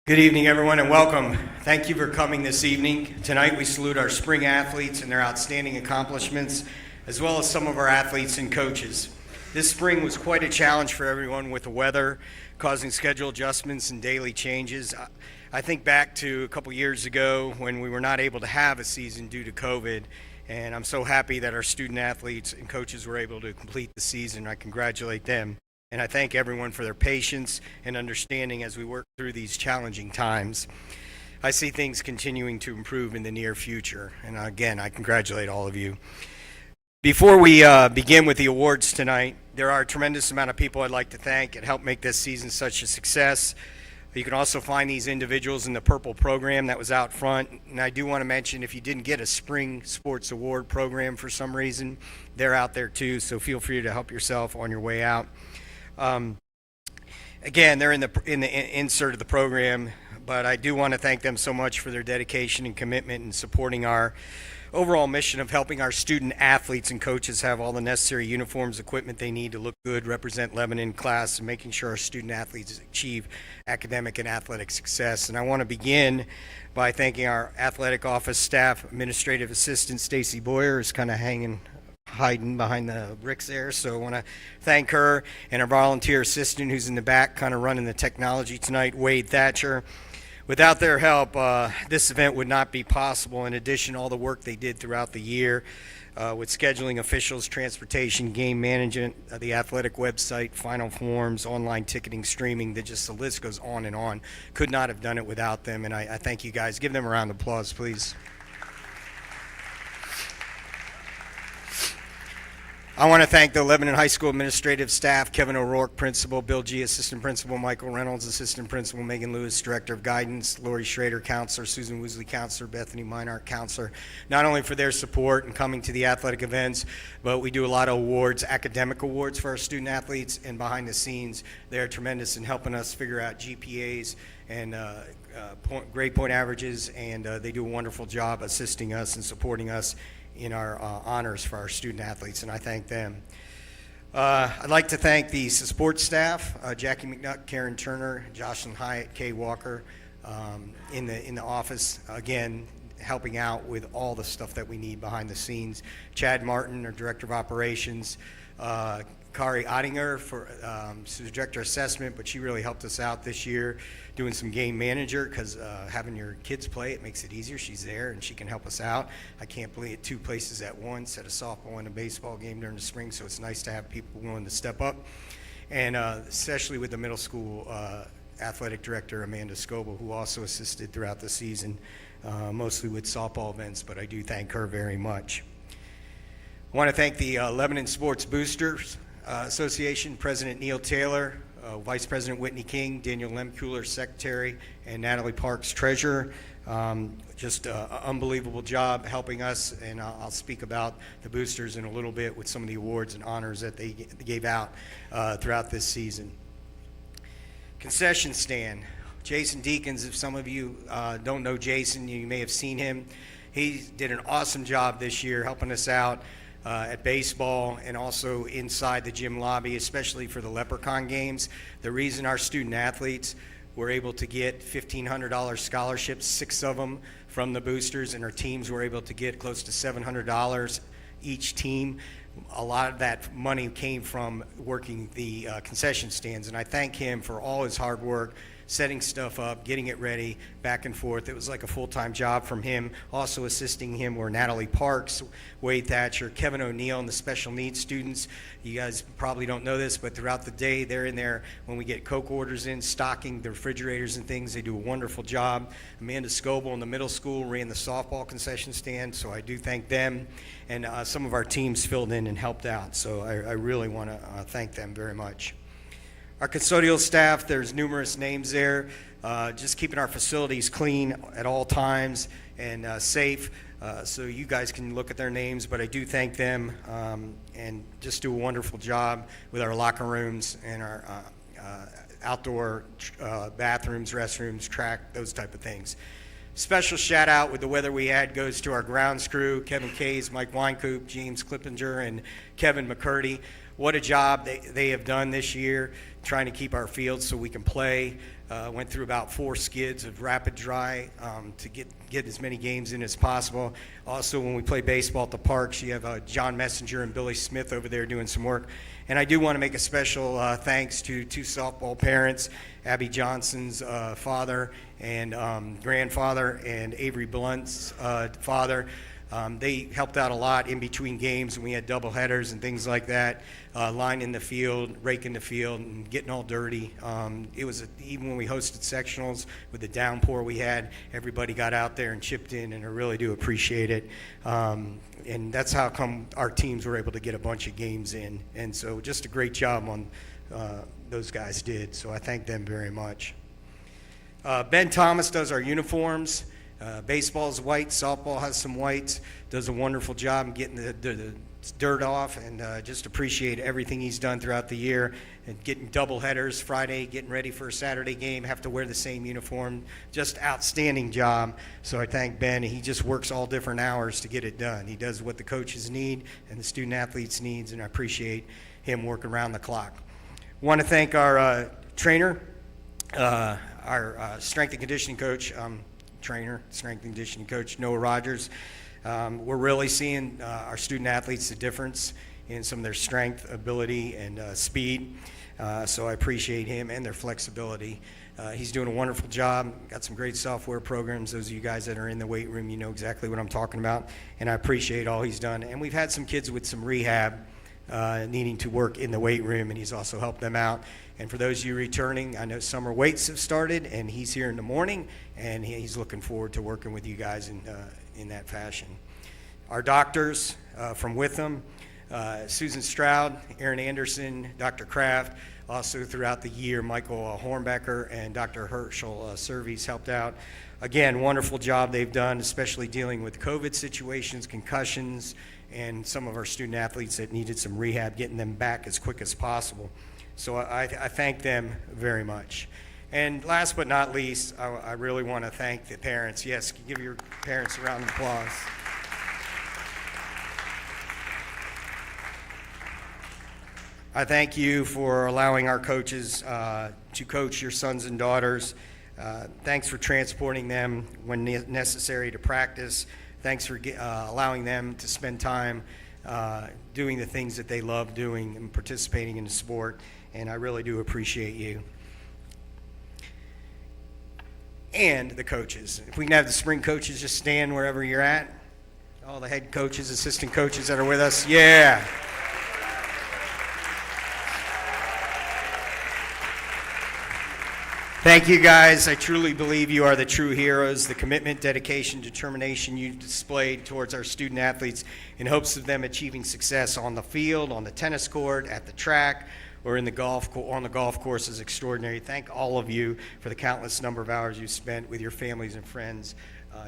Good evening, everyone, and welcome. Thank you for coming this evening. Tonight, we salute our spring athletes and their outstanding accomplishments, as well as some of our athletes and coaches. This spring was quite a challenge for everyone with the weather, causing schedule adjustments and daily changes. I think back to a couple years ago when we were not able to have a season due to COVID, and I'm so happy that our student athletes and coaches were able to complete the season. I congratulate them. And I thank everyone for their patience and understanding as we work through these challenging times. I see things continuing to improve in the near future. And again, I congratulate all of you. Before we begin with the awards tonight, there are a tremendous amount of people I'd like to thank and help make this season such a success. You can also find these individuals in the purple program that was out front. And I do want to mention, if you didn't get a spring sports award program for some reason, they're out there too. So feel free to help yourself on your way out. Again, they're in the insert of the program, but I do want to thank them so much for their dedication and commitment in supporting our overall mission of helping our student athletes and coaches have all the necessary uniforms, equipment they need to look good, represent Lebanon in class, and making sure our student athletes achieve academic and athletic success. And I want to begin by thanking our athletic office staff, administrative assistant Stacy Boyer is kind of hiding behind the bricks there, so I want to thank her and our volunteer assistant who's in the back kind of running the technology tonight, Wade Thatcher. Without their help, this event would not be possible. In addition, all the work they did throughout the year with scheduling officials, transportation, game management, the athletic website, final forms, online ticketing, streaming, the list goes on and on. Could not have done it without them, and I thank you guys. Give them a round of applause, please. I want to thank the Lebanon High School administrative staff, Kevin O'Rourke, principal, Bill G., assistant principal, Michael Reynolds, assistant principal, Megan Lewis, director of guidance, Lori Schrader, counselor, Susan Woosley, counselor, Bethany Meinart, counselor, not only for their support and coming to the athletic events, but we do a lot of awards, academic awards for our student athletes, and behind the scenes, they're tremendous in helping us figure out GPAs and grade point averages, and they do a wonderful job assisting us and supporting us in our honors for our student athletes, and I thank them. I'd like to thank the support staff, Jackie McNutt, Karen Turner, Jocelyn Hyatt, Kay Walker, in the office, again, helping out with all the stuff that we need behind the scenes. Chad Martin, our Director of Operations, Kari Ottinger, she's the Director of Assessment, but she really helped us out this year doing some game manager because having your kids play, it makes it easier. She's there and she can help us out. I can't believe it, 2 places at once at a softball and a baseball game during the spring, so it's nice to have people willing to step up. And especially with the middle school athletic director, Amanda Scoble, who also assisted throughout the season, mostly with softball events, but I do thank her very much. I want to thank the Lebanon Sports Boosters Association, President Neil Taylor, Vice President Whitney King, Daniel Lemkuhler, Secretary, and Natalie Parks, Treasurer. Just an unbelievable job helping us, and I'll speak about the boosters in a little bit with some of the awards and honors that they gave out throughout this season. Concession stand. Jason Deacons, if some of you don't know Jason, you may have seen him. He did an awesome job this year helping us out at baseball and also inside the gym lobby, especially for the Leprechaun games. The reason our student athletes were able to get $1,500 scholarships, 6 of them from the boosters, and our teams were able to get close to $700 each team. A lot of that money came from working the concession stands, and I thank him for all his hard work, setting stuff up, getting it ready, back and forth. It was like a full-time job from him. Also assisting him were Natalie Parks, Wade Thatcher, Kevin O'Neill, and the special needs students. You guys probably don't know this, but throughout the day, they're in there when we get Coke orders in, stocking the refrigerators and things. They do a wonderful job. Amanda Scoble in the middle school ran the softball concession stand, so I do thank them. And some of our teams filled in and helped out, so I really want to thank them very much. Our custodial staff, there's numerous names there, just keeping our facilities clean at all times and safe, so you guys can look at their names, but I do thank them and just do a wonderful job with our locker rooms and our outdoor bathrooms, restrooms, track, those type of things. Special shout out with the weather we had goes to our grounds crew, Kevin Kays, Mike Weinkoop, James Clippinger, and Kevin McCurdy. What a job they have done this year trying to keep our fields so we can play. Went through about 4 skids of rapid dry to get as many games in as possible. Also, when we play baseball at the parks, you have John Messenger and Billy Smith over there doing some work. And I do want to make a special thanks to 2 softball parents, Abby Johnson's father and grandfather, and Avery Blunt's father. They helped out a lot in between games when we had double headers and things like that, lining the field, raking the field, and getting all dirty. It was even when we hosted sectionals with the downpour we had, everybody got out there and chipped in, and I really do appreciate it. And that's how come our teams were able to get a bunch of games in. And so just a great job on those guys did. So I thank them very much. Ben Thomas does our uniforms. Baseball is white, softball has some whites, does a wonderful job in getting the dirt off, and just appreciate everything he's done throughout the year, and getting double headers Friday, getting ready for a Saturday game, have to wear the same uniform. Just outstanding job. So I thank Ben. He just works all different hours to get it done. He does what the coaches need and the student athletes needs, and I appreciate him working around the clock. Want to thank our trainer, our strength and conditioning coach, strength and conditioning coach, Noah Rogers. We're really seeing our student athletes the difference in some of their strength, ability, and speed. So I appreciate him and their flexibility. He's doing a wonderful job. Got some great software programs. Those of you guys that are in the weight room, you know exactly what I'm talking about. And I appreciate all he's done. And we've had some kids with some rehab needing to work in the weight room, and he's also helped them out. And for those of you returning, I know summer weights have started, and he's here in the morning, and he's looking forward to working with you guys in that fashion. Our doctors from Witham, Susan Stroud, Aaron Anderson, Dr. Kraft, also throughout the year, Michael Hornbecker and Dr. Herschel Servies helped out. Again, wonderful job they've done, especially dealing with COVID situations, concussions, and some of our student athletes that needed some rehab, getting them back as quick as possible. So I thank them very much. And last but not least, I really want to thank the parents. Yes, give your parents a round of applause. I thank you for allowing our coaches to coach your sons and daughters. Thanks for transporting them when necessary to practice. Thanks for allowing them to spend time doing the things that they love doing and participating in the sport. And I really do appreciate you. And the coaches. If we can have the spring coaches just stand wherever you're at. All the head coaches, assistant coaches that are with us. Yeah. Thank you, guys. I truly believe you are the true heroes. The commitment, dedication, determination you displayed towards our student athletes in hopes of them achieving success on the field, on the tennis court, at the track, or on the golf course is extraordinary. Thank all of you for the countless number of hours you spent with your families and friends.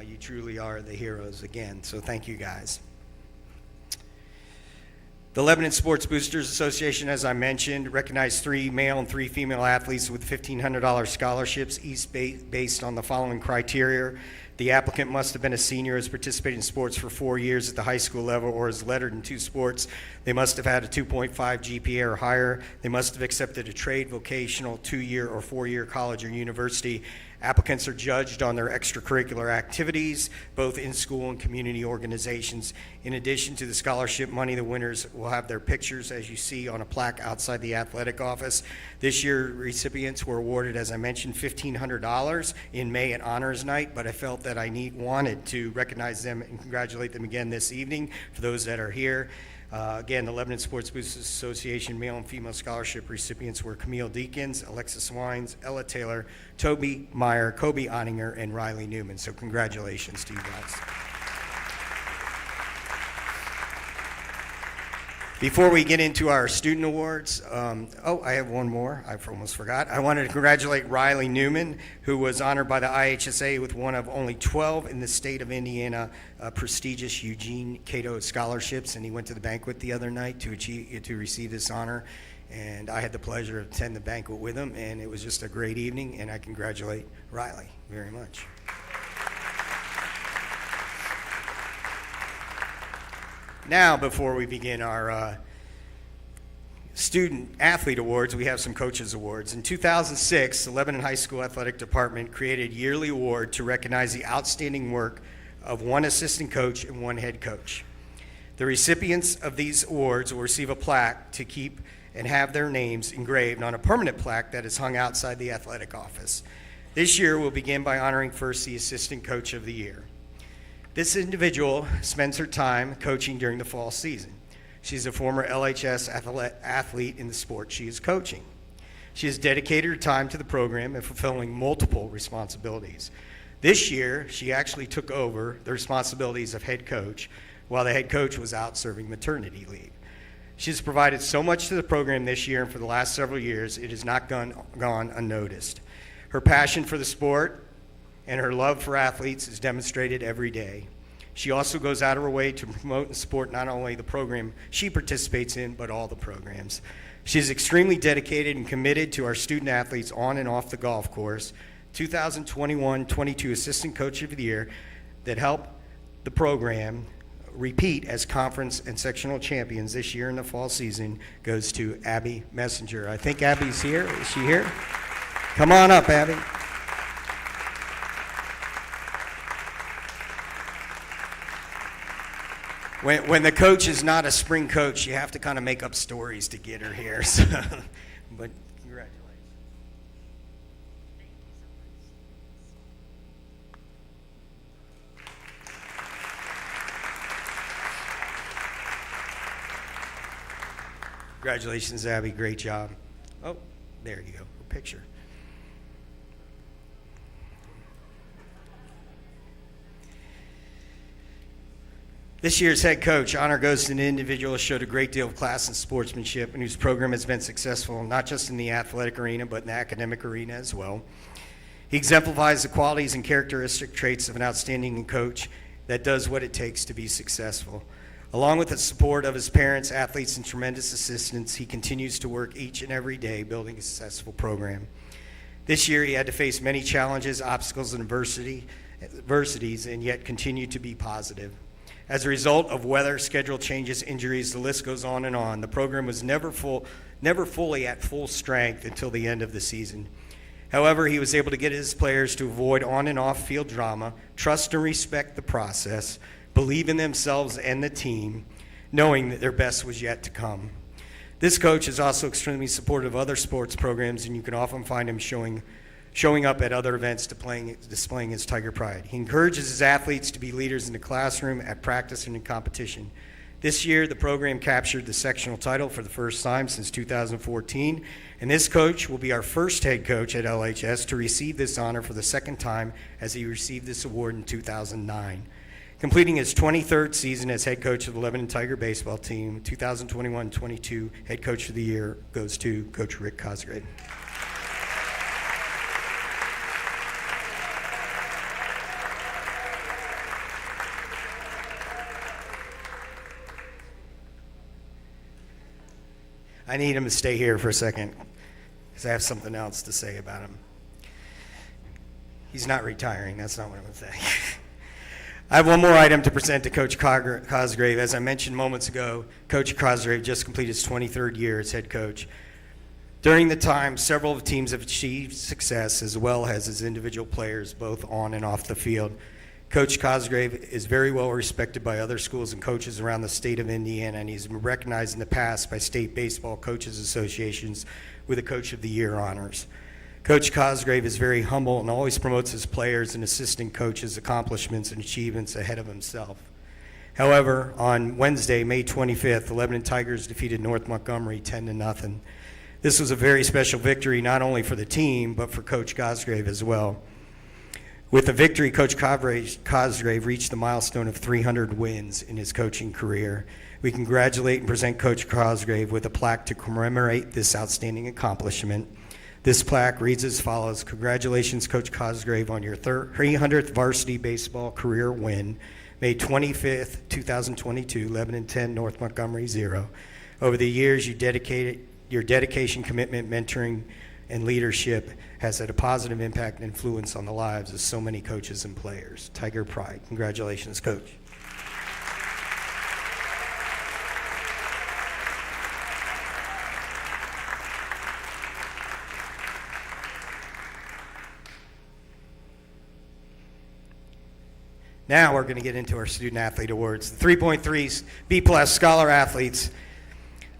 You truly are the heroes again. So thank you, guys. The Lebanon Sports Boosters Association, as I mentioned, recognized 3 male and 3 female athletes with $1,500 scholarships, each based on the following criteria. The applicant must have been a senior, has participated in sports for 4 years at the high school level, or is lettered in 2 sports. They must have had a 2.5 GPA or higher. They must have accepted a trade, vocational, 2-year or 4-year college or university. Applicants are judged on their extracurricular activities, both in school and community organizations. In addition to the scholarship money, the winners will have their pictures, as you see, on a plaque outside the athletic office. This year, recipients were awarded, as I mentioned, $1,500 in May at Honors Night, but I felt that I wanted to recognize them and congratulate them again this evening for those that are here. Again, the Lebanon Sports Boosters Association male and female scholarship recipients were Camille Deakins, Alexis Wines, Ella Taylor, Toby Meyer, Kobe Oninger, and Riley Newman. So congratulations to you guys. Before we get into our student awards, I have one more. I almost forgot. I wanted to congratulate Riley Newman, who was honored by the IHSA with one of only 12 in the state of Indiana prestigious Eugene Cato scholarships, and he went to the banquet the other night to receive this honor. And I had the pleasure of attending the banquet with him, and it was just a great evening, and I congratulate Riley very much. Now, before we begin our student athlete awards, we have some coaches awards. In 2006, the Lebanon High School Athletic Department created a yearly award to recognize the outstanding work of one assistant coach and one head coach. The recipients of these awards will receive a plaque to keep and have their names engraved on a permanent plaque that is hung outside the athletic office. This year, we'll begin by honoring first the assistant coach of the year. This individual spends her time coaching during the fall season. She's a former LHS athlete in the sport she is coaching. She has dedicated her time to the program and fulfilling multiple responsibilities. This year, she actually took over the responsibilities of head coach while the head coach was out serving maternity leave. She has provided so much to the program this year and for the last several years, it has not gone unnoticed. Her passion for the sport and her love for athletes is demonstrated every day. She also goes out of her way to promote and support not only the program she participates in, but all the programs. She is extremely dedicated and committed to our student athletes on and off the golf course. 2021-22 Assistant Coach of the Year that helped the program repeat as conference and sectional champions this year in the fall season goes to Abby Messenger. I think Abby's here. Is she here? Come on up, Abby. When the coach is not a spring coach, you have to kind of make up stories to get her here. So, but congratulations. Congratulations, Abby. Great job. Oh, there you go. Her picture. This year's head coach honor goes to an individual who showed a great deal of class and sportsmanship and whose program has been successful not just in the athletic arena but in the academic arena as well. He exemplifies the qualities and characteristic traits of an outstanding coach that does what it takes to be successful. Along with the support of his parents, athletes, and tremendous assistants, he continues to work each and every day building a successful program. This year he had to face many challenges, obstacles, and adversities, and yet continue to be positive. As a result of weather, schedule changes, injuries, the list goes on and on. The program was never fully at full strength until the end of the season. However, he was able to get his players to avoid on and off field drama, trust and respect the process, believe in themselves and the team, knowing that their best was yet to come. This coach is also extremely supportive of other sports programs, and you can often find him showing up at other events displaying his Tiger pride. He encourages his athletes to be leaders in the classroom, at practice, and in competition. This year, the program captured the sectional title for the first time since 2014, and this coach will be our first head coach at LHS to receive this honor for the second time, as he received this award in 2009. Completing his 23rd season as head coach of the Lebanon Tiger baseball team, 2021-22 head coach of the year goes to Coach Rick Cosgrave. I need him to stay here for a second because I have something else to say about him. He's not retiring. That's not what I'm going to say. I have one more item to present to Coach Cosgrave. As I mentioned moments ago, Coach Cosgrave just completed his 23rd year as head coach. During the time, several teams have achieved success as well as his individual players, both on and off the field. Coach Cosgrave is very well respected by other schools and coaches around the state of Indiana, and he's been recognized in the past by state baseball coaches associations with the Coach of the Year honors. Coach Cosgrave is very humble and always promotes his players and assistant coaches' accomplishments and achievements ahead of himself. However, on Wednesday, May 25th, the Lebanon Tigers defeated North Montgomery 10-0. This was a very special victory not only for the team, but for Coach Cosgrave as well. With the victory, Coach Cosgrave reached the milestone of 300 wins in his coaching career. We congratulate and present Coach Cosgrave with a plaque to commemorate this outstanding accomplishment. This plaque reads as follows: Congratulations, Coach Cosgrave, on your 300th varsity baseball career win, May 25th, 2022, Lebanon 10, North Montgomery 0. Over the years, your dedication, commitment, mentoring, and leadership has had a positive impact and influence on the lives of so many coaches and players. Tiger pride. Congratulations, Coach. Now we're going to get into our Student Athlete Awards. The 3.3s, B+ Scholar Athletes.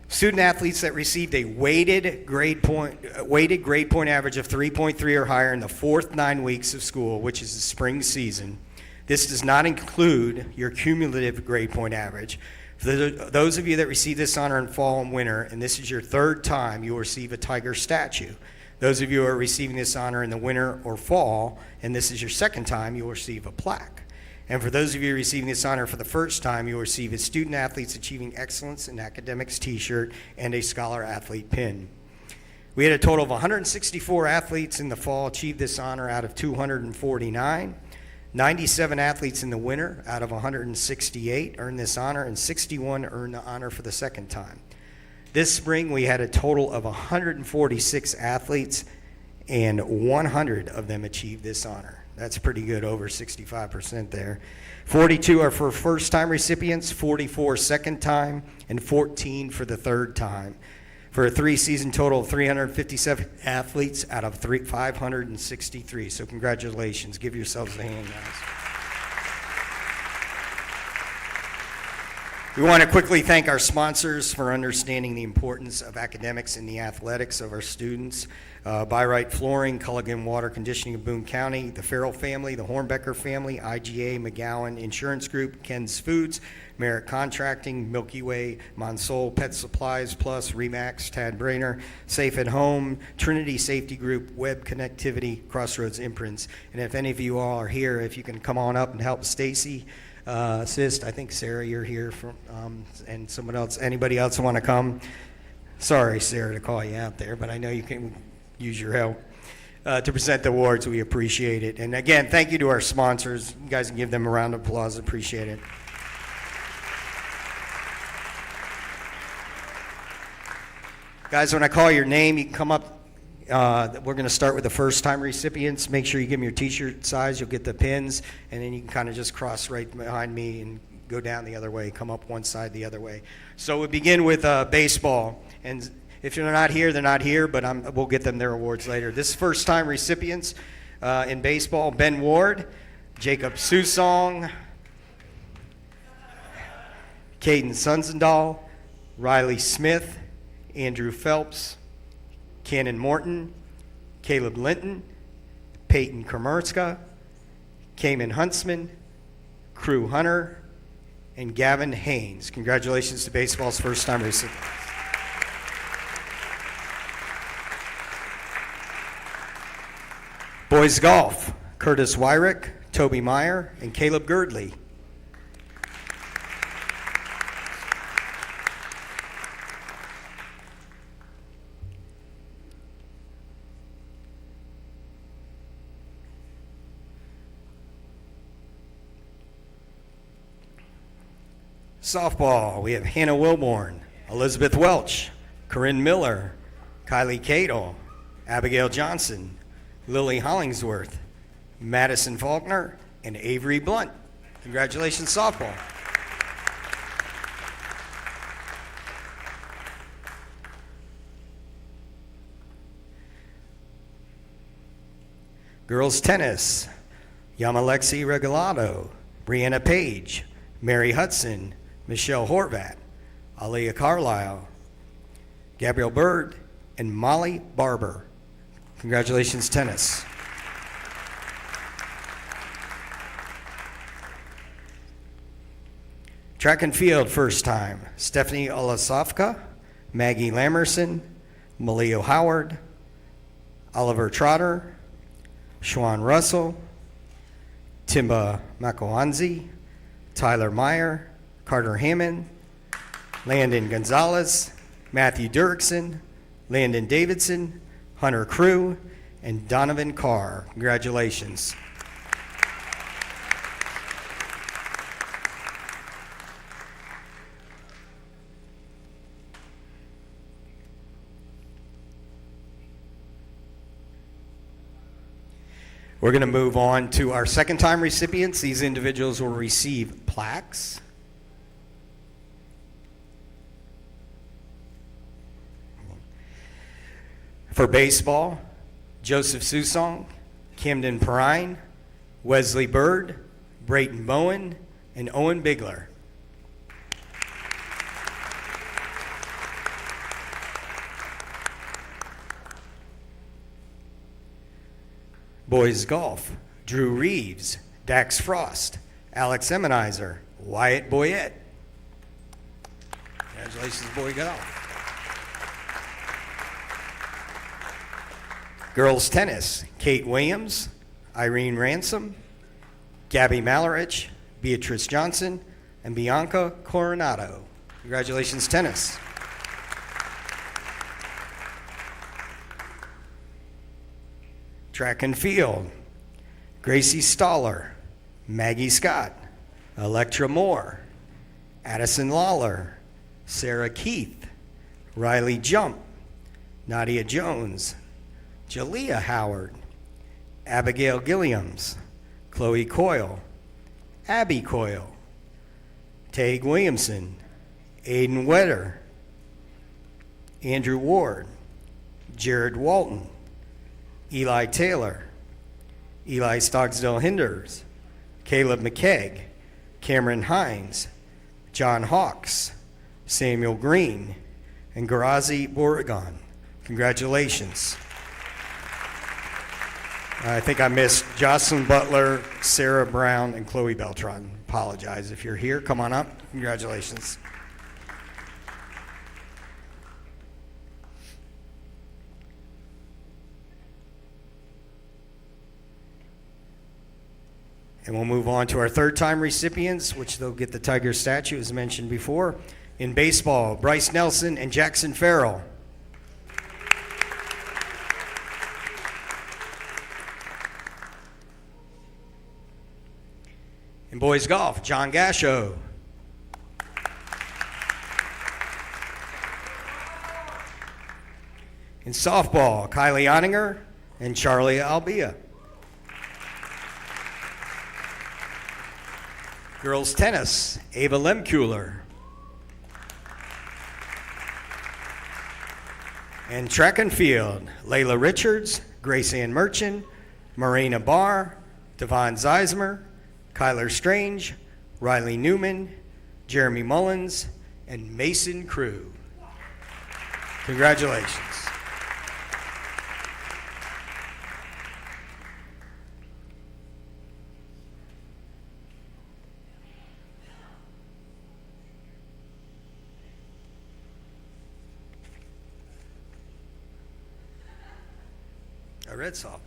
Student athletes that received a weighted grade point average of 3.3 or higher in the fourth 9 weeks of school, which is the spring season. This does not include your cumulative grade point average. For those of you that receive this honor in fall and winter, and this is your third time, you will receive a tiger statue. Those of you who are receiving this honor in the winter or fall, and this is your second time, you will receive a plaque. And for those of you receiving this honor for the first time, you will receive a Student Athletes Achieving Excellence in Academics t-shirt and a Scholar Athlete pin. We had a total of 164 athletes in the fall achieve this honor out of 249. 97 athletes in the winter out of 168 earned this honor, and 61 earned the honor for the second time. This spring, we had a total of 146 athletes, and 100 of them achieved this honor. That's pretty good, over 65% there. 42 are for first-time recipients, 44 second-time, and 14 for the third time, for a 3-season total of 357 athletes out of 563. So congratulations. Give yourselves a hand, guys. We want to quickly thank our sponsors for understanding the importance of academics in the athletics of our students. By-Right Flooring, Culligan Water Conditioning of Boone County, the Farrell family, the Hornbecker family, IGA, McGowan Insurance Group, Ken's Foods, Merritt Contracting, Milky Way, Monsol Pet Supplies Plus, Remax, Tad Brainer, Safe at Home, Trinity Safety Group, Web Connectivity, Crossroads Imprints. And if any of you all are here, if you can come on up and help Stacy assist. I think Sarah, you're here from, and someone else. Anybody else want to come? Sorry, Sarah, to call you out there, but I know you can use your help to present the awards. We appreciate it. And again, thank you to our sponsors. You guys can give them a round of applause. Appreciate it. Guys, when I call your name, you can come up. We're going to start with the first-time recipients. Make sure you give them your T-shirt size. You'll get the pins, and then you can kind of just cross right behind me and go down the other way, come up one side the other way. So we begin with baseball. And if they're not here, they're not here, but we'll get them their awards later. This first-time recipients in baseball: Ben Ward, Jacob Susong, Caden Sunzendahl, Riley Smith, Andrew Phelps, Cannon Morton, Caleb Linton, Peyton Komerska, Cayman Huntsman, Crew Hunter, and Gavin Haynes. Congratulations to baseball's first-time recipients. Boys golf: Curtis Wyrick, Toby Meyer, and Caleb Girdley. Softball: we have Hannah Wilborn, Elizabeth Welch, Corinne Miller, Kylie Cadle, Abigail Johnson, Lily Hollingsworth, Madison Faulkner, and Avery Blunt. Congratulations, softball. Girls tennis: Yamalexi Regalado, Brianna Page, Mary Hudson, Michelle Horvat, Aaliyah Carlisle, Gabrielle Bird, and Molly Barber. Congratulations, tennis. Track and field first time: Stephanie Olasofka, Maggie Lamerson, Malio Howard, Oliver Trotter, Schwan Russell, Timba Makoanzi, Tyler Meyer, Carter Hammond, Landon Gonzalez, Matthew Dirksen, Landon Davidson, Hunter Crew, and Donovan Carr. Congratulations. We're going to move on to our second-time recipients. These individuals will receive plaques. For baseball: Joseph Susong, Camden Perrine, Wesley Bird, Brayton Bowen, and Owen Bigler. Boys golf, Drew Reeves, Dax Frost, Alex Emmenizer, Wyatt Boyette. Congratulations, boy golf. Girls tennis, Kate Williams, Irene Ransom, Gabby Malarich, Beatrice Johnson, and Bianca Coronado. Congratulations, tennis. Track and field, Gracie Staller, Maggie Scott, Electra Moore, Addison Lawler, Sarah Keith, Riley Jump, Nadia Jones, Jalea Howard, Abigail Gilliams, Chloe Coyle, Abby Coyle, Tague Williamson, Aiden Wetter, Andrew Ward, Jared Walton, Eli Taylor, Eli Stocksdale Hinders, Caleb McKegg, Cameron Hines, John Hawks, Samuel Green, and Garazi Borigan. Congratulations. I think I missed Jocelyn Butler, Sarah Brown, and Chloe Beltran. Apologize if you're here. Come on up. Congratulations. And we'll move on to our third-time recipients, which they'll get the Tiger statue, as mentioned before. In baseball, Bryce Nelson and Jackson Farrell. In boys golf, John Gasho. In softball, Kylie Oninger and Charlie Albia. Girls tennis, Ava Lemkuehler. And track and field, Layla Richards, Grace Ann Merchant, Marina Barr, Devon Zeismer, Kyler Strange, Riley Newman, Jeremy Mullins, and Mason Crew. Congratulations. I read softball.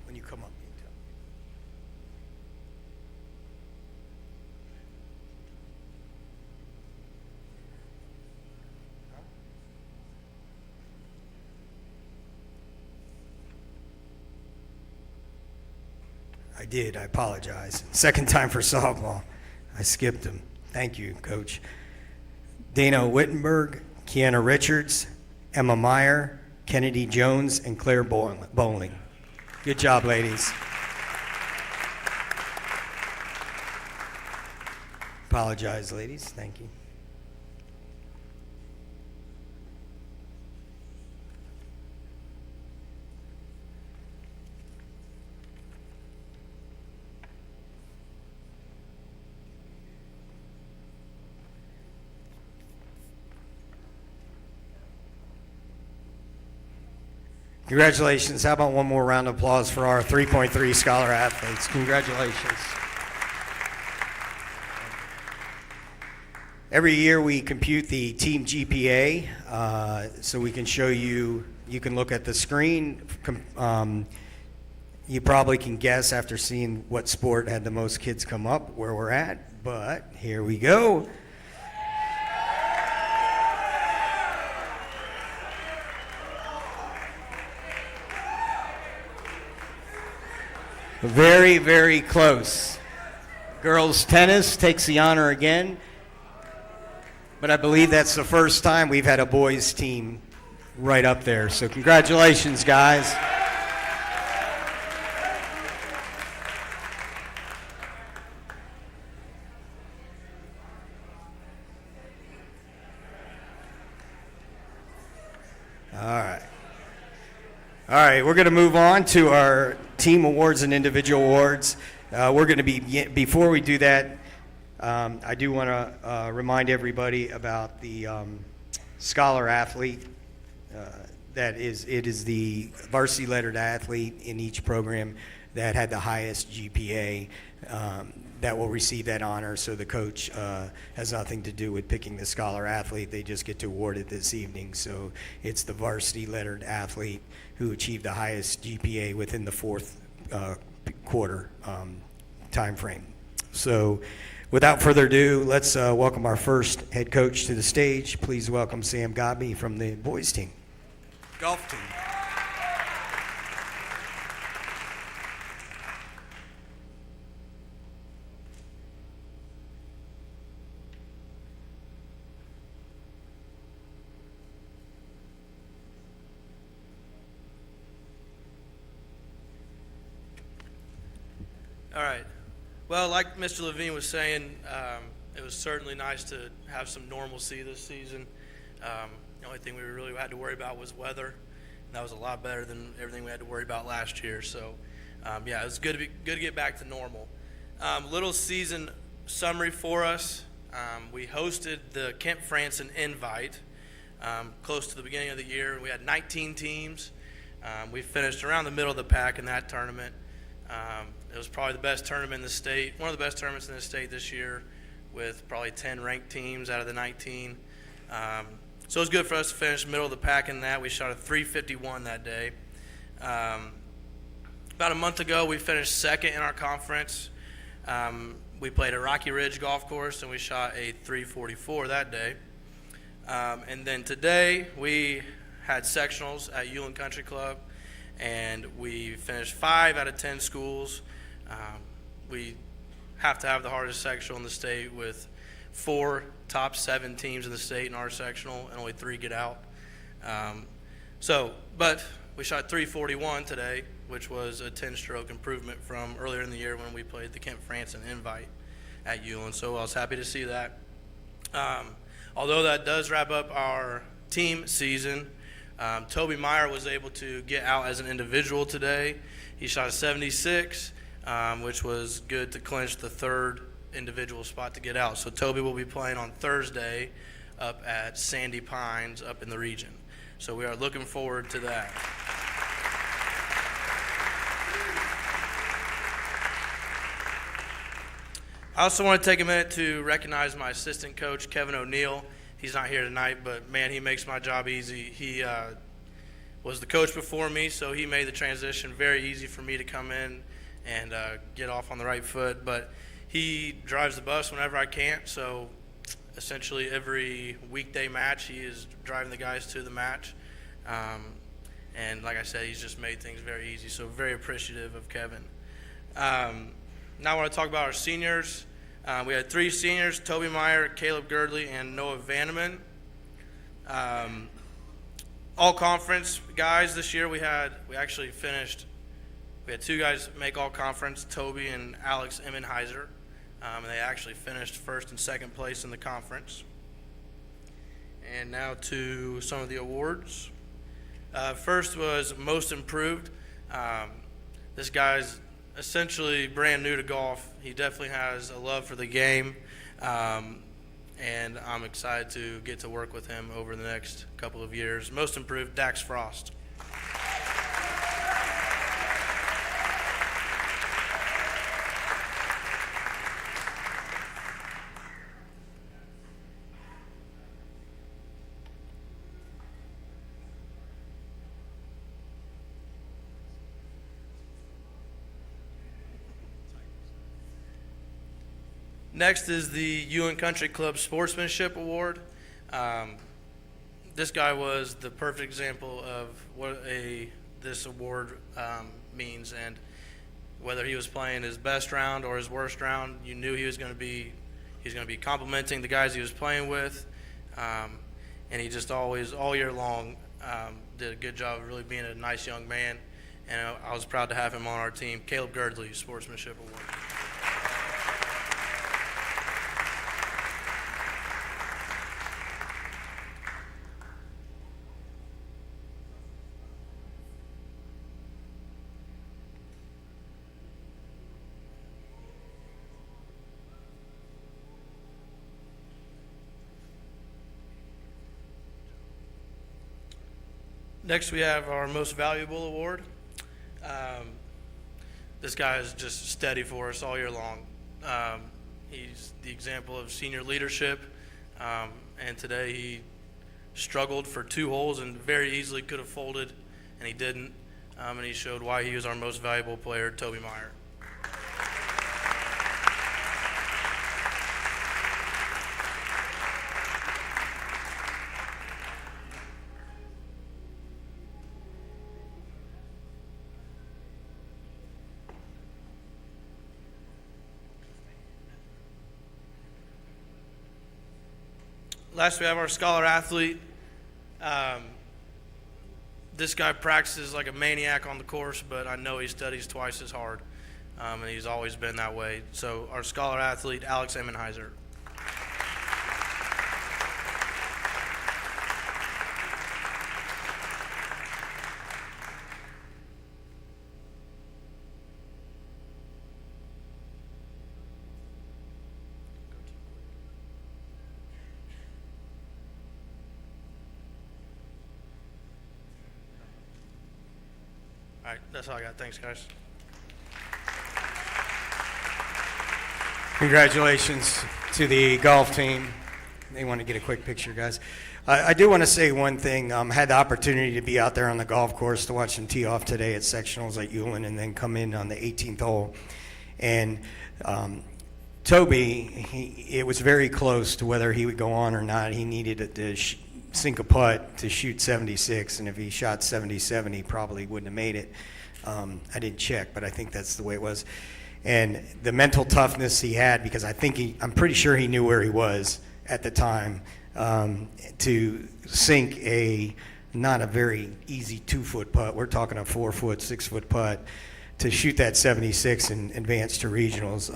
When you come up, you tell me. I did. I apologize. Second time for softball. I skipped him. Thank you, Coach. Dana Wittenberg, Kiana Richards, Emma Meyer, Kennedy Jones, and Claire Bowling. Good job, ladies. Apologize, ladies. Thank you. Congratulations. How about one more round of applause for our 3.3 Scholar athletes? Congratulations. Every year we compute the team GPA, so we can show you, you can look at the screen. You probably can guess after seeing what sport had the most kids come up where we're at, but here we go. Very, very close. Girls tennis takes the honor again, but I believe that's the first time we've had a boys team right up there. So congratulations, guys. All right. All right, we're going to move on to our team awards and individual awards. We're going to before we do that, I do want to remind everybody about the scholar athlete. It is the varsity lettered athlete in each program that had the highest GPA that will receive that honor. So the coach has nothing to do with picking the scholar athlete. They just get to award it this evening. So it's the varsity lettered athlete who achieved the highest GPA within the fourth quarter time frame. So without further ado, let's welcome our first head coach to the stage. Please welcome Sam Godby from the boys team. Golf team. All right. Well, like Mr. Levine was saying, it was certainly nice to have some normalcy this season. The only thing we really had to worry about was weather, and that was a lot better than everything we had to worry about last year. So, yeah, it was good to get back to normal. Little season summary for us. We hosted the Kent Franson Invite close to the beginning of the year. We had 19 teams. We finished around the middle of the pack in that tournament. It was probably the best tournament in the state, one of the best tournaments in the state this year, with probably 10 ranked teams out of the 19. So it was good for us to finish middle of the pack in that. We shot a 351 that day. About a month ago, we finished second in our conference. We played at Rocky Ridge Golf Course, and we shot a 344 that day. And then today, we had sectionals at Uland Country Club, and we finished 5 out of 10 schools. We have to have the hardest sectional in the state with 4 top 7 teams in the state in our sectional, and only 3 get out. But we shot 341 today, which was a 10-stroke improvement from earlier in the year when we played the Kent Franson Invite at Uland. So I was happy to see that. Although that does wrap up our team season, Toby Meyer was able to get out as an individual today. He shot a 76, which was good to clinch the 3rd individual spot to get out. So Toby will be playing on Thursday up at Sandy Pines up in the region. So we are looking forward to that. I also want to take a minute to recognize my assistant coach, Kevin O'Neill. He's not here tonight, but man, he makes my job easy. He was the coach before me, so he made the transition very easy for me to come in and get off on the right foot. But he drives the bus whenever I can't, so essentially every weekday match he is driving the guys to the match. And like I said, he's just made things very easy, so very appreciative of Kevin. Now I want to talk about our seniors. We had 3 seniors, Toby Meyer, Caleb Girdley, and Noah Vanneman. All conference guys this year we had 2 guys make all conference, Toby and Alex Emmenheiser. And they actually finished 1st and 2nd place in the conference. And now to some of the awards. First was most improved. This guy's essentially brand new to golf. He definitely has a love for the game, and I'm excited to get to work with him over the next couple of years. Most improved, Dax Frost. Next is the Uland Country Club Sportsmanship Award. This guy was the perfect example of what this award means, and whether he was playing his best round or his worst round, you knew he was going to be complimenting the guys he was playing with, and he just always, all year long, did a good job of really being a nice young man, and I was proud to have him on our team. Caleb Girdley, Sportsmanship Award. Next, we have our Most Valuable Award. This guy is just steady for us all year long. He's the example of senior leadership, and today he struggled for 2 holes and very easily could have folded, and he didn't, and he showed why he was our most valuable player, Toby Meyer. Last, we have our scholar athlete. This guy practices like a maniac on the course, but I know he studies twice as hard, and he's always been that way. So our scholar athlete, Alex Emmenheiser. All right, that's all I got. Thanks, guys. Congratulations to the golf team. They want to get a quick picture, guys. I do want to say one thing. Had the opportunity to be out there on the golf course to watch them tee off today at sectionals at Ulen and then come in on the 18th hole. And Toby, it was very close to whether he would go on or not. He needed to sink a putt to shoot 76, and if he shot 77, he probably wouldn't have made it. I didn't check, but I think that's the way it was. And the mental toughness he had, because I'm pretty sure he knew where he was at the time, to sink not a very easy 2-foot putt. We're talking a 4-foot, 6-foot putt to shoot that 76 and advance to regionals.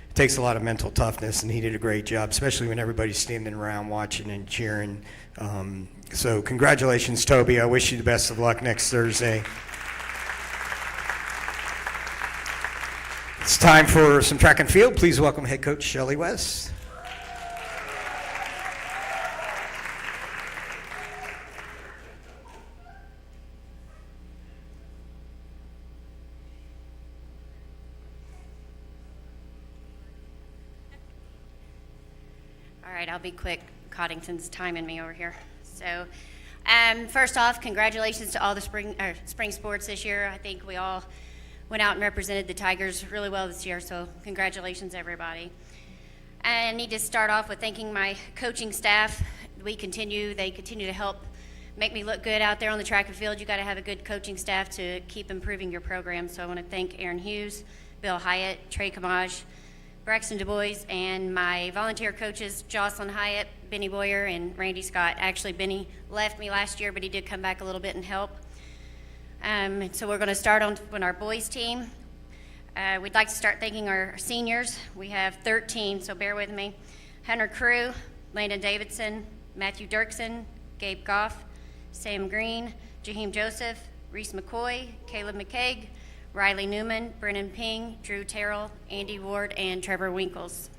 It takes a lot of mental toughness, and he did a great job, especially when everybody's standing around watching and cheering. So congratulations, Toby. I wish you the best of luck next Thursday. It's time for some track and field. Please welcome head coach Shelley West. All right, I'll be quick. Coddington's timing me over here. So, first off, congratulations to all the spring sports this year. I think we all went out and represented the Tigers really well this year, so congratulations, everybody. I need to start off with thanking my coaching staff. They continue to help make me look good out there on the track and field. You got to have a good coaching staff to keep improving your program. So I want to thank Aaron Hughes, Bill Hyatt, Trey Camage, Braxton Du Bois, and my volunteer coaches, Jocelyn Hyatt, Benny Boyer, and Randy Scott. Actually, Benny left me last year, but he did come back a little bit and help. So we're going to start on our boys team. We'd like to start thanking our seniors. We have 13, so bear with me. Hunter Crew, Landon Davidson, Matthew Dirksen, Gabe Goff, Sam Green, Jaheim Joseph, Reese McCoy, Caleb McCaig, Riley Newman, Brennan Ping, Drew Terrell, Andy Ward, and Trevor Winkles.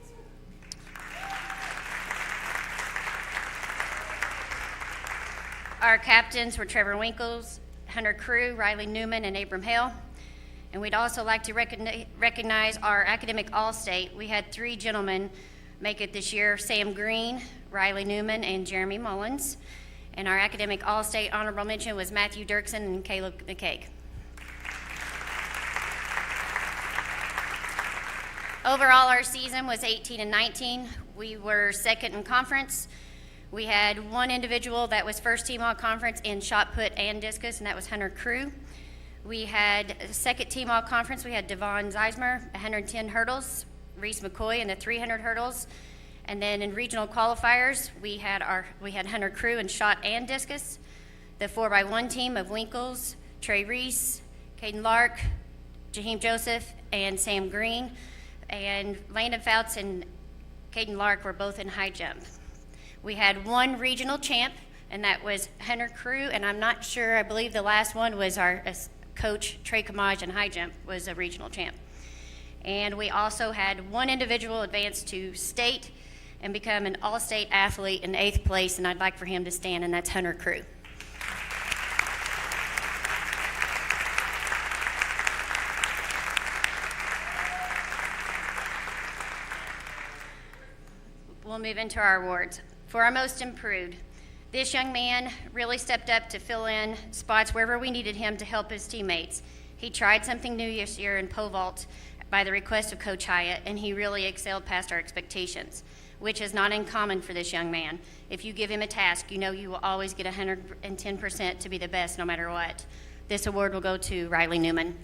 Our captains were Trevor Winkles, Hunter Crew, Riley Newman, and Abram Hale. And we'd also like to recognize our academic All-State. We had 3 gentlemen make it this year: Sam Green, Riley Newman, and Jeremy Mullins. And our academic All-State honorable mention was Matthew Dirksen and Caleb McCaig. Overall, our season was 18-19. We were second in conference. We had 1 individual that was first team all conference in shot put and discus, and that was Hunter Crew. We had second team all conference. We had Devon Zeismer, 110 hurdles, Reese McCoy in the 300 hurdles, and then in regional qualifiers, we had Hunter Crew in shot and discus. The 4x1 team of Winkles, Trey Reese, Caden Lark, Jaheim Joseph, and Sam Green, and Landon Fouts and Caden Lark were both in high jump. We had 1 regional champ, and that was Hunter Crew, and I'm not sure, I believe the last one was our coach, Trey Camage, in high jump was a regional champ. And we also had 1 individual advance to state and become an all-state athlete in 8th place, and I'd like for him to stand, and that's Hunter Crew. we'll move into our awards. For our most improved, this young man really stepped up to fill in spots wherever we needed him to help his teammates. He tried something new this year in pole vault by the request of Coach Hyatt, and he really excelled past our expectations, which is not uncommon for this young man. If you give him a task, you know you will always get 110% to be the best no matter what. This award will go to Riley Newman.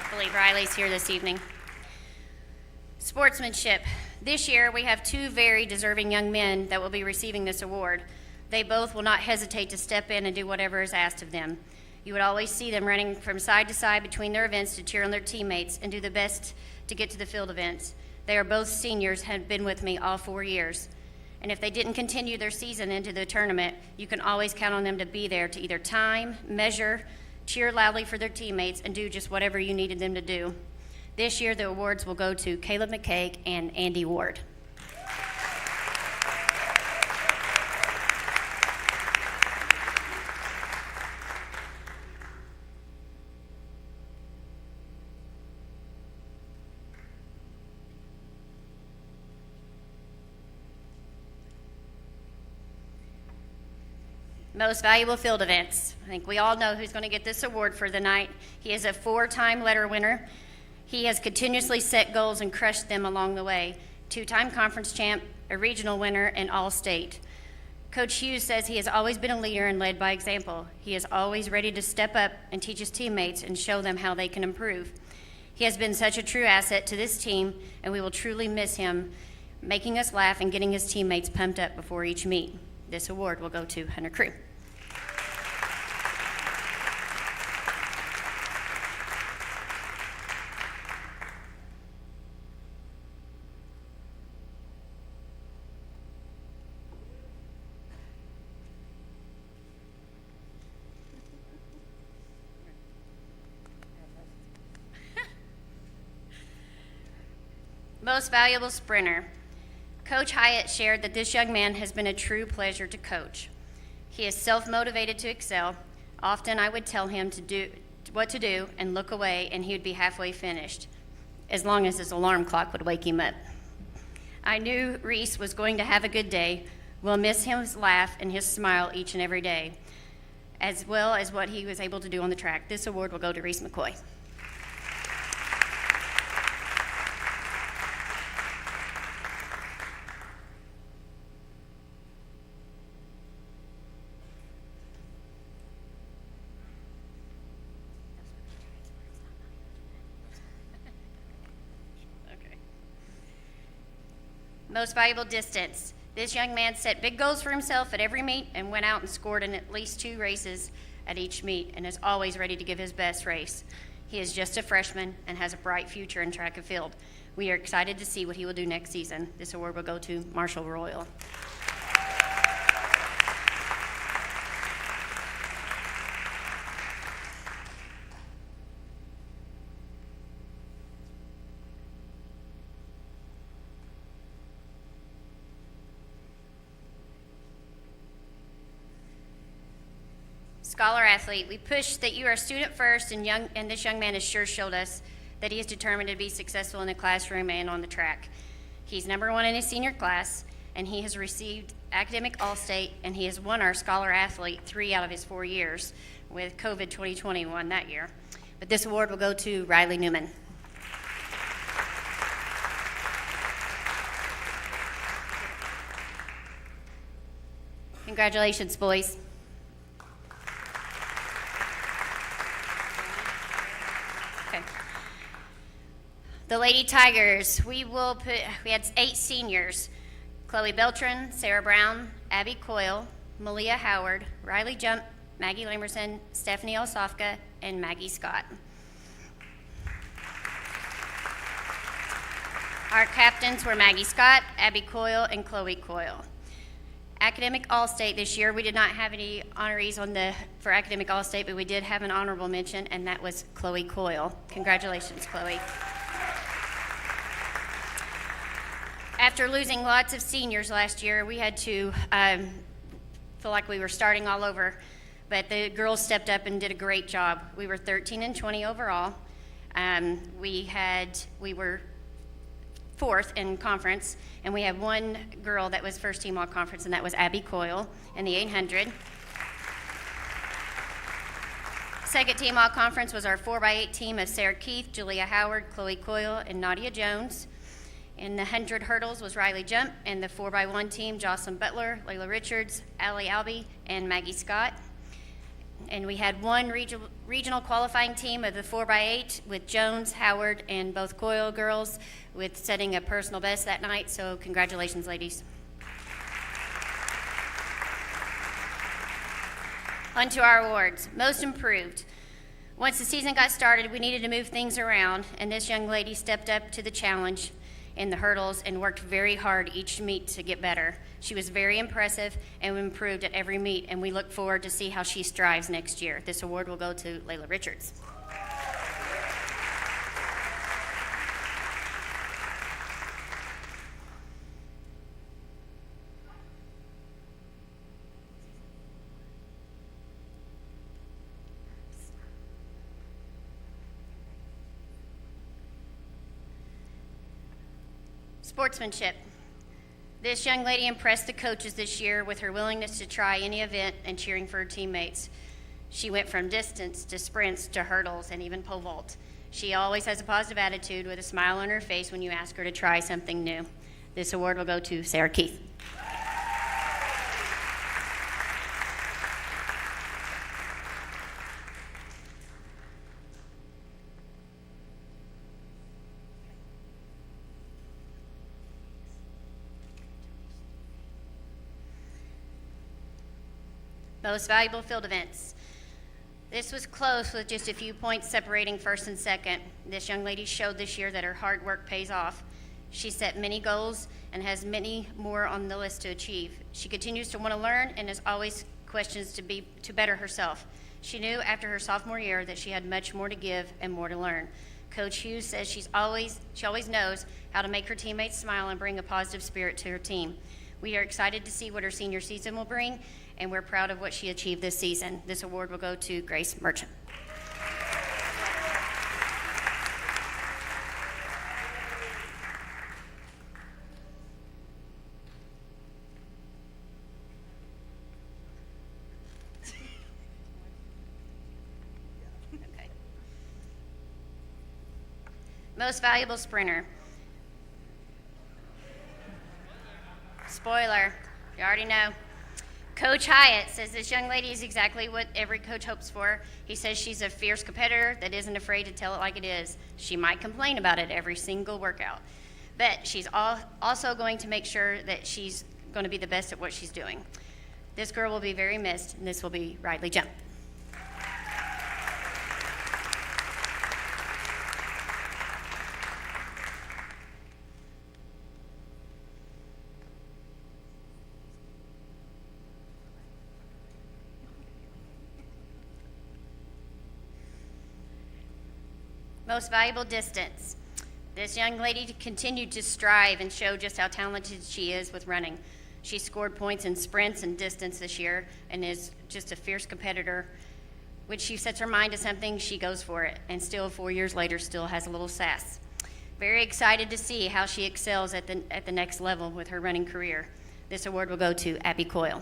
I believe Riley's here this evening. Sportsmanship. This year, we have two very deserving young men that will be receiving this award. They both will not hesitate to step in and do whatever is asked of them. You would always see them running from side to side between their events to cheer on their teammates and do the best to get to the field events. They are both seniors, have been with me all 4 years. And if they didn't continue their season into the tournament, you can always count on them to be there to either time, measure, cheer loudly for their teammates, and do just whatever you needed them to do. This year, the awards will go to Caleb McCaig and Andy Ward. Most valuable field events. I think we all know who's going to get this award for the night. He is a 4-time letter winner. He has continuously set goals and crushed them along the way. 2-time conference champ, a regional winner, and all-state. Coach Hughes says he has always been a leader and led by example. He is always ready to step up and teach his teammates and show them how they can improve. He has been such a true asset to this team, and we will truly miss him, making us laugh and getting his teammates pumped up before each meet. This award will go to Hunter Crew. Most valuable sprinter. Coach Hyatt shared that this young man has been a true pleasure to coach. He is self-motivated to excel. Often I would tell him to do what to do and look away, and he would be halfway finished, as long as his alarm clock would wake him up. I knew Reese was going to have a good day. We'll miss his laugh and his smile each and every day, as well as what he was able to do on the track. This award will go to Reese McCoy. Most valuable distance. This young man set big goals for himself at every meet and went out and scored in at least 2 races at each meet and is always ready to give his best race. He is just a freshman and has a bright future in track and field. We are excited to see what he will do next season. This award will go to Marshall Royal. Scholar athlete. We push that you are student first, and this young man has sure showed us that he is determined to be successful in the classroom and on the track. He's number 1 in his senior class, and he has received academic all-state, and he has won our scholar athlete 3 out of his 4 years, with COVID 2021 that year. But this award will go to Riley Newman. Congratulations, boys. The Lady Tigers, we had 8 seniors: Chloe Beltran, Sarah Brown, Abby Coyle, Malia Howard, Riley Jump, Maggie Lamerson, Stephanie Osofka, and Maggie Scott. Our captains were Maggie Scott, Abby Coyle, and Chloe Coyle. Academic All-State this year, we did not have any honorees for Academic All-State, but we did have an honorable mention, and that was Chloe Coyle. Congratulations, Chloe. After losing lots of seniors last year, we had to feel like we were starting all over, but the girls stepped up and did a great job. We were 13 and 20 overall. We were fourth in conference, and we had one girl that was first team all conference, and that was Abby Coyle in the 800. Second team all conference was our 4x8 team of Sarah Keith, Julia Howard, Chloe Coyle, and Nadia Jones. In the 100 hurdles was Riley Jump, and the 4x1 team, Jocelyn Butler, Layla Richards, Allie Albee, and Maggie Scott. And we had one regional qualifying team of the 4x8 with Jones, Howard, and both Coyle girls with setting a personal best that night, so congratulations, ladies. On to our awards. Most improved. Once the season got started, we needed to move things around, and this young lady stepped up to the challenge in the hurdles and worked very hard each meet to get better. She was very impressive and improved at every meet, and we look forward to see how she strives next year. This award will go to Layla Richards. Sportsmanship. This young lady impressed the coaches this year with her willingness to try any event and cheering for her teammates. She went from distance to sprints to hurdles and even pole vault. She always has a positive attitude with a smile on her face when you ask her to try something new. This award will go to Sarah Keith. Most valuable field events. This was close with just a few points separating first and second. This young lady showed this year that her hard work pays off. She set many goals and has many more on the list to achieve. She continues to want to learn and has always questions to better herself. She knew after her sophomore year that she had much more to give and more to learn. Coach Hughes says she always knows how to make her teammates smile and bring a positive spirit to her team. We are excited to see what her senior season will bring, and we're proud of what she achieved this season. This award will go to Grace Merchant. Okay. Most valuable sprinter. Spoiler, you already know. Coach Hyatt says this young lady is exactly what every coach hopes for. He says she's a fierce competitor that isn't afraid to tell it like it is. She might complain about it every single workout, but she's also going to make sure that she's going to be the best at what she's doing. This girl will be very missed, and this will be Riley Jump. Most valuable distance. This young lady continued to strive and show just how talented she is with running. She scored points in sprints and distance this year and is just a fierce competitor. When she sets her mind to something, she goes for it, and still 4 years later still has a little sass. Very excited to see how she excels at the next level with her running career. This award will go to Abby Coyle.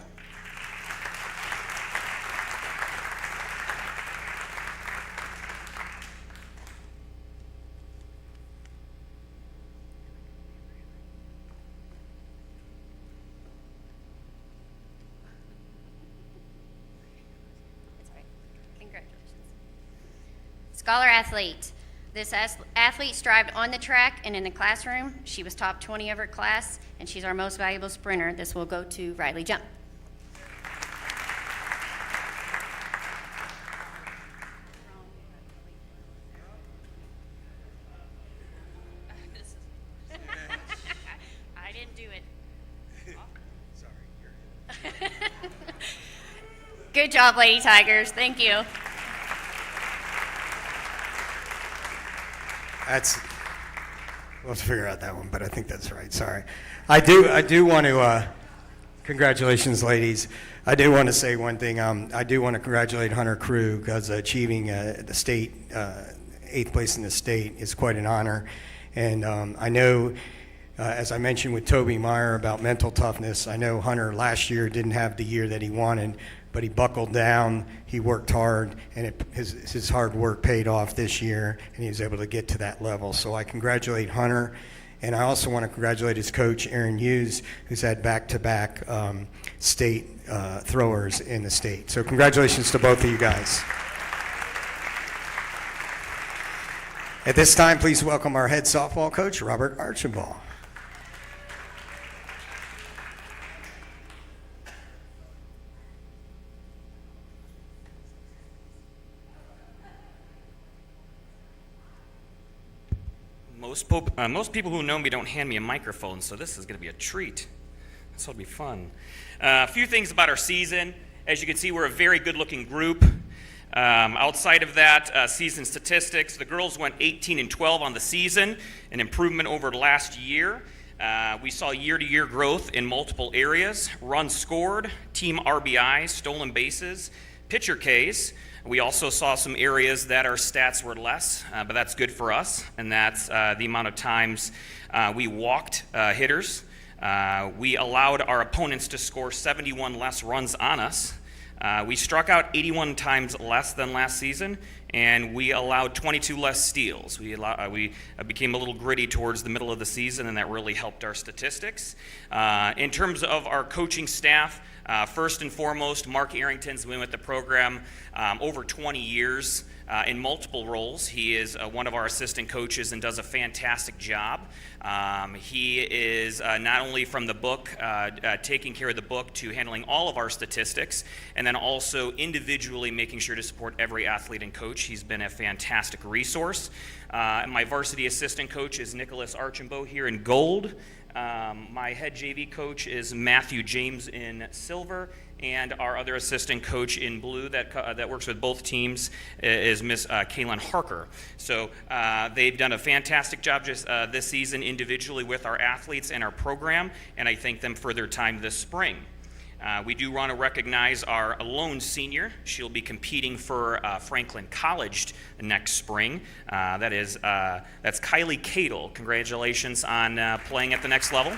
Scholar athlete. This athlete strived on the track and in the classroom. She was top 20 of her class, and she's our most valuable sprinter. This will go to Riley Jump. I didn't do it. Sorry. Good job, Lady Tigers. Thank you. We'll have to figure out that one, but I think that's right. Sorry. I do want to, congratulations, ladies. I do want to say one thing. I do want to congratulate Hunter Crew because achieving the state 8th place in the state is quite an honor. And I know, as I mentioned with Toby Meyer about mental toughness, I know Hunter last year didn't have the year that he wanted, but he buckled down, he worked hard, and his hard work paid off this year, and he was able to get to that level. So I congratulate Hunter, and I also want to congratulate his coach, Aaron Hughes, who's had back-to-back state throwers in the state. So congratulations to both of you guys. At this time, please welcome our head softball coach, Robert Archibald. Most people who know me don't hand me a microphone, so this is going to be a treat. This will be fun. A few things about our season. As you can see, we're a very good-looking group. Outside of that, season statistics, the girls went 18-12 on the season, an improvement over last year. We saw year-to-year growth in multiple areas: runs scored, team RBIs, stolen bases, pitcher Ks. We also saw some areas that our stats were less, but that's good for us, and that's the amount of times we walked hitters. We allowed our opponents to score 71 less runs on us. We struck out 81 times less than last season, and we allowed 22 less steals. We became a little gritty towards the middle of the season, and that really helped our statistics. In terms of our coaching staff, first and foremost, Mark Arrington's been with the program over 20 years in multiple roles. He is one of our assistant coaches and does a fantastic job. He is not only from the book, taking care of the book, to handling all of our statistics, and then also individually making sure to support every athlete and coach. He's been a fantastic resource. My varsity assistant coach is Nicholas Archambault here in gold. My head JV coach is Matthew James in silver, and our other assistant coach in blue that works with both teams is Miss Kaylin Harker. So they've done a fantastic job just this season individually with our athletes and our program, and I thank them for their time this spring. We do want to recognize our lone senior. She'll be competing for Franklin College next spring. That's Kylie Cadle. Congratulations on playing at the next level.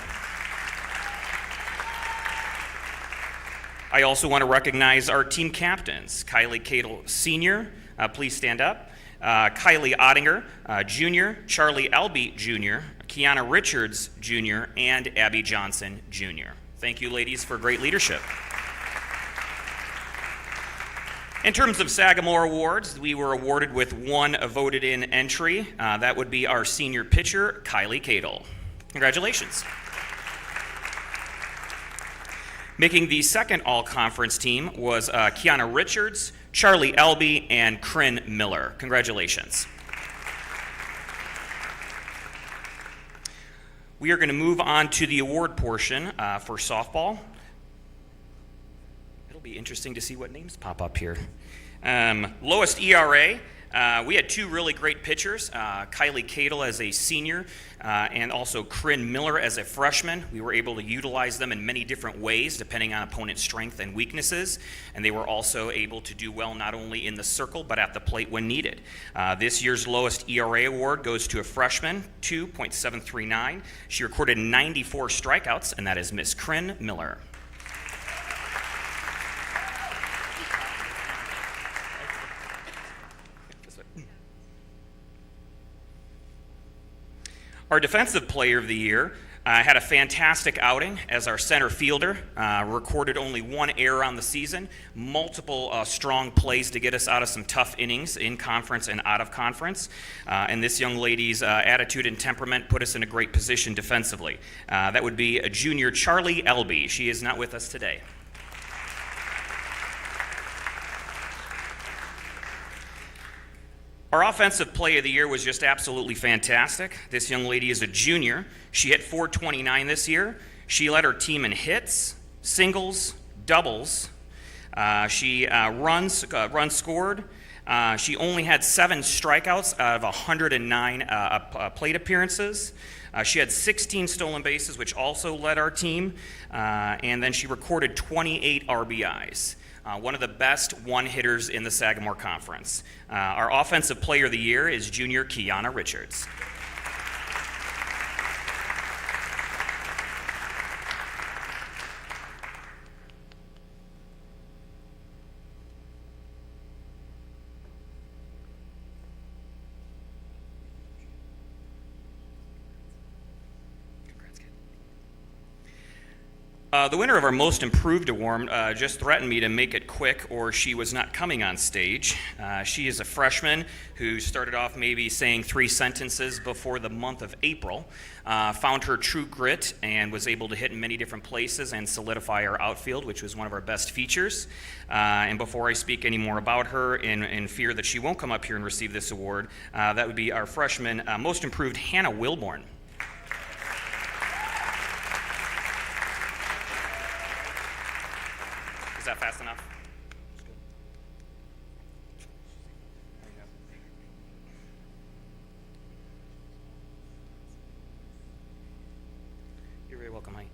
I also want to recognize our team captains. Kylie Cadle Sr., please stand up. Kylie Ottinger Jr., Charlie Albee Jr., Kiana Richards Jr., and Abby Johnson Jr. Thank you, ladies, for great leadership. In terms of Sagamore Awards, we were awarded with one voted-in entry. That would be our senior pitcher, Kylie Cadle. Congratulations. Making the second all-conference team was Kiana Richards, Charlie Albee, and Kryn Miller. Congratulations. We are going to move on to the award portion for softball. It'll be interesting to see what names pop up here. Lowest ERA. We had two really great pitchers, Kylie Cadle as a senior and also Kryn Miller as a freshman. We were able to utilize them in many different ways depending on opponent strength and weaknesses, and they were also able to do well not only in the circle but at the plate when needed. This year's lowest ERA award goes to a freshman, 2.739. She recorded 94 strikeouts, and that is Miss Kryn Miller. Our Defensive Player of the Year had a fantastic outing as our center fielder, recorded only one error on the season, multiple strong plays to get us out of some tough innings in conference and out of conference. And this young lady's attitude and temperament put us in a great position defensively. That would be a junior Charlie Albee. She is not with us today. Our Offensive Play of the Year was just absolutely fantastic. This young lady is a junior. She hit .429 this year. She led her team in hits, singles, doubles. She runs scored. She only had 7 strikeouts out of 109 plate appearances. She had 16 stolen bases, which also led our team. And then she recorded 28 RBIs. one of the best one-hitters in the Sagamore Conference. Our Offensive Player of the Year is junior Kiana Richards. The winner of our Most Improved Award just threatened me to make it quick or she was not coming on stage. She is a freshman who started off maybe saying 3 sentences before the month of April, found her true grit and was able to hit in many different places and solidify our outfield, which was one of our best features. And before I speak any more about her in fear that she won't come up here and receive this award, that would be our freshman Most Improved Hannah Wilborn. Is that fast enough? You're very welcome, Mike.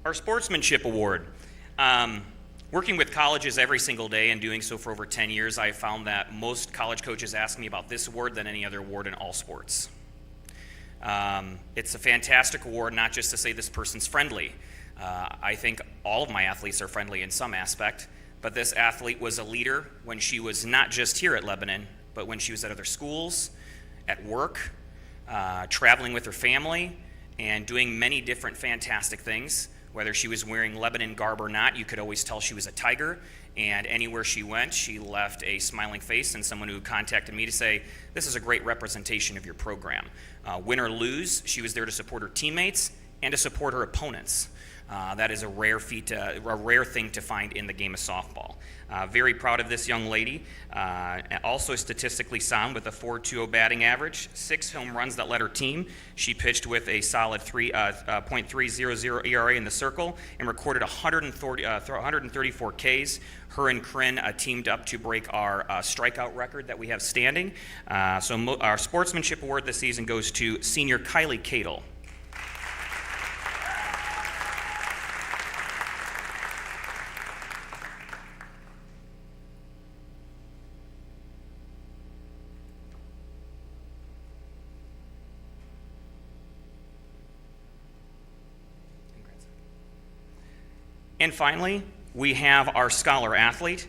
Our Sportsmanship Award. Working with colleges every single day and doing so for over 10 years, I found that most college coaches ask me about this award than any other award in all sports. It's a fantastic award, not just to say this person's friendly. I think all of my athletes are friendly in some aspect, but this athlete was a leader when she was not just here at Lebanon, but when she was at other schools, at work, traveling with her family, and doing many different fantastic things. Whether she was wearing Lebanon garb or not, you could always tell she was a Tiger, and anywhere she went, she left a smiling face and someone who contacted me to say, this is a great representation of your program. Win or lose, she was there to support her teammates and to support her opponents. That is a rare feat, a rare thing to find in the game of softball. Very proud of this young lady. Also statistically sound with a .420 batting average, 6 home runs that led her team. She pitched with a solid .300 ERA in the circle and recorded 134 Ks. Her and Kryn teamed up to break our strikeout record that we have standing. So our Sportsmanship Award this season goes to senior Kylie Cadle. And finally, we have our scholar athlete.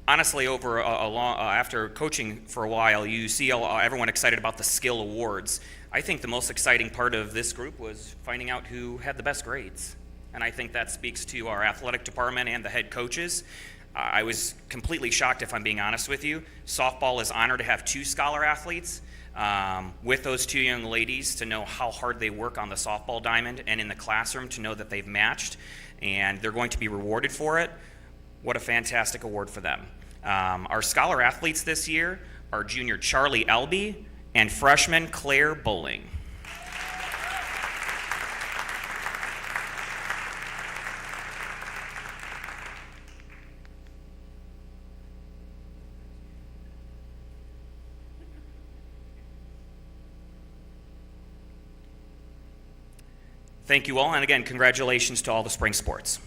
Honestly, over after coaching for a while, you see everyone excited about the skill awards. I think the most exciting part of this group was finding out who had the best grades. And I think that speaks to our athletic department and the head coaches. I was completely shocked, if I'm being honest with you. Softball is honored to have 2 scholar athletes. With those 2 young ladies, to know how hard they work on the softball diamond and in the classroom, to know that they've matched and they're going to be rewarded for it. What a fantastic award for them. Our scholar athletes this year are junior Charlie Elby and freshman Claire Bowling. Thank you all, and again, congratulations to all the spring sports.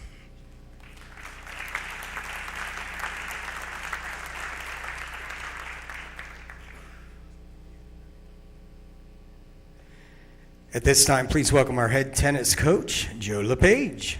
At this time, please welcome our head tennis coach, Joe LePage.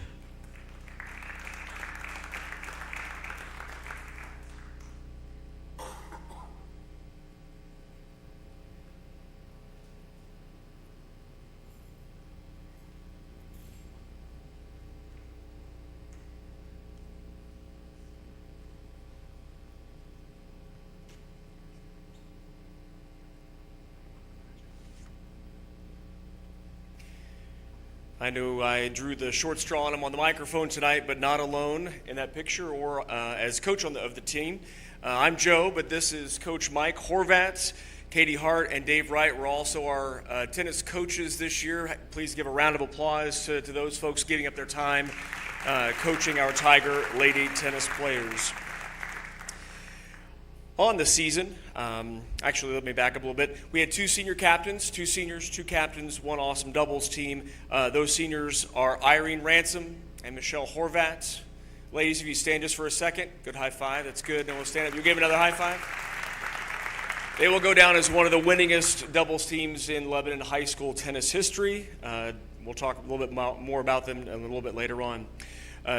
I know I drew the short straw on him on the microphone tonight, but not alone in that picture or as coach of the team. I'm Joe, but this is Coach Mike Horvat, Katie Hart, and Dave Wright. We're also our tennis coaches this year. Please give a round of applause to those folks giving up their time coaching our Tiger Lady tennis players. On the season, actually let me back up a little bit. We had 2 senior captains, 2 seniors, 2 captains, 1 awesome doubles team. Those seniors are Irene Ransom and Michelle Horvat. Ladies, if you stand just for a second, good high five, that's good. Then we'll stand up. You give another high five? They will go down as one of the winningest doubles teams in Lebanon high school tennis history. We'll talk a little bit more about them a little bit later on.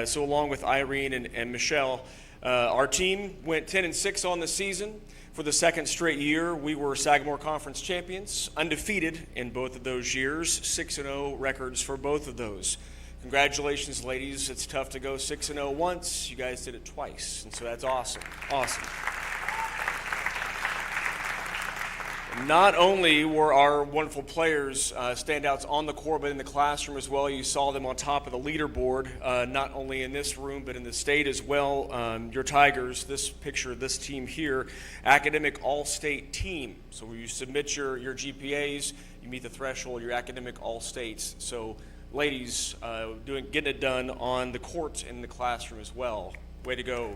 So along with Irene and Michelle, our team went 10-6 on the season. For the second straight year, we were Sagamore Conference champions, undefeated in both of those years, 6-0 records for both of those. Congratulations, ladies. It's tough to go 6-0 once. You guys did it twice, and so that's awesome. Awesome. Not only were our wonderful players standouts on the court, but in the classroom as well. You saw them on top of the leaderboard, not only in this room, but in the state as well. Your Tigers, this picture, this team here, academic all-state team. So when you submit your GPAs, you meet the threshold, you're academic all-states. So ladies, getting it done on the court and in the classroom as well. Way to go.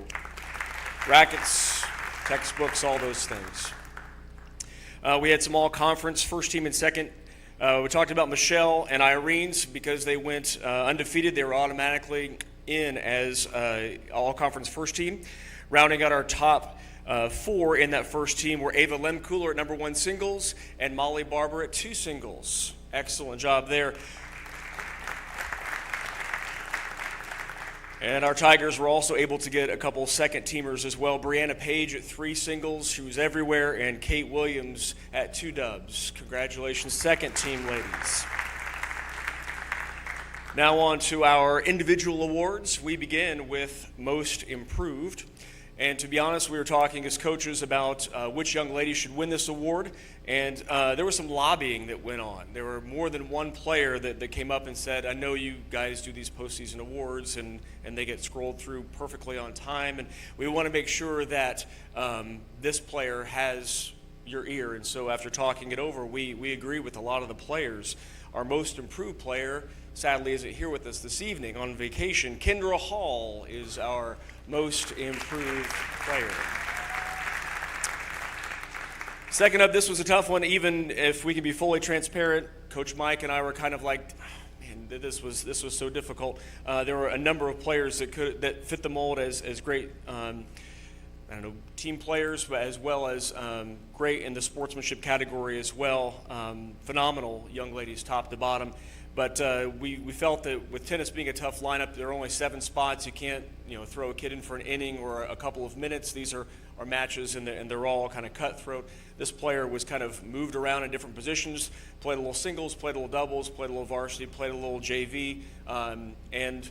Rackets, textbooks, all those things. We had some all-conference, first team and second. We talked about Michelle and Irene's because they went undefeated. They were automatically in as all-conference first team. Rounding out our top four in that first team were Ava Lemkuhler at number 1 singles and Molly Barber at 2 singles. Excellent job there. And our Tigers were also able to get a couple second teamers as well. Brianna Page at 3 singles, she was everywhere, and Kate Williams at 2 dubs. Congratulations, second team ladies. Now on to our individual awards. We begin with Most Improved. And to be honest, we were talking as coaches about which young lady should win this award, and there was some lobbying that went on. There were more than one player that came up and said, I know you guys do these postseason awards, and they get scrolled through perfectly on time, and we want to make sure that this player has your ear. And so after talking it over, we agree with a lot of the players. Our most improved player, sadly, isn't here with us this evening on vacation. Kendra Hall is our most improved player. Second up, this was a tough one. Even if we can be fully transparent, Coach Mike and I were kind of like, man, this was so difficult. There were a number of players that fit the mold as great, team players, but as well as great in the sportsmanship category as well. Phenomenal young ladies, top to bottom. But we felt that with tennis being a tough lineup, there are only 7 spots. You can't throw a kid in for an inning or a couple of minutes. These are matches, and they're all kind of cutthroat. This player was kind of moved around in different positions, played a little singles, played a little doubles, played a little varsity, played a little JV, and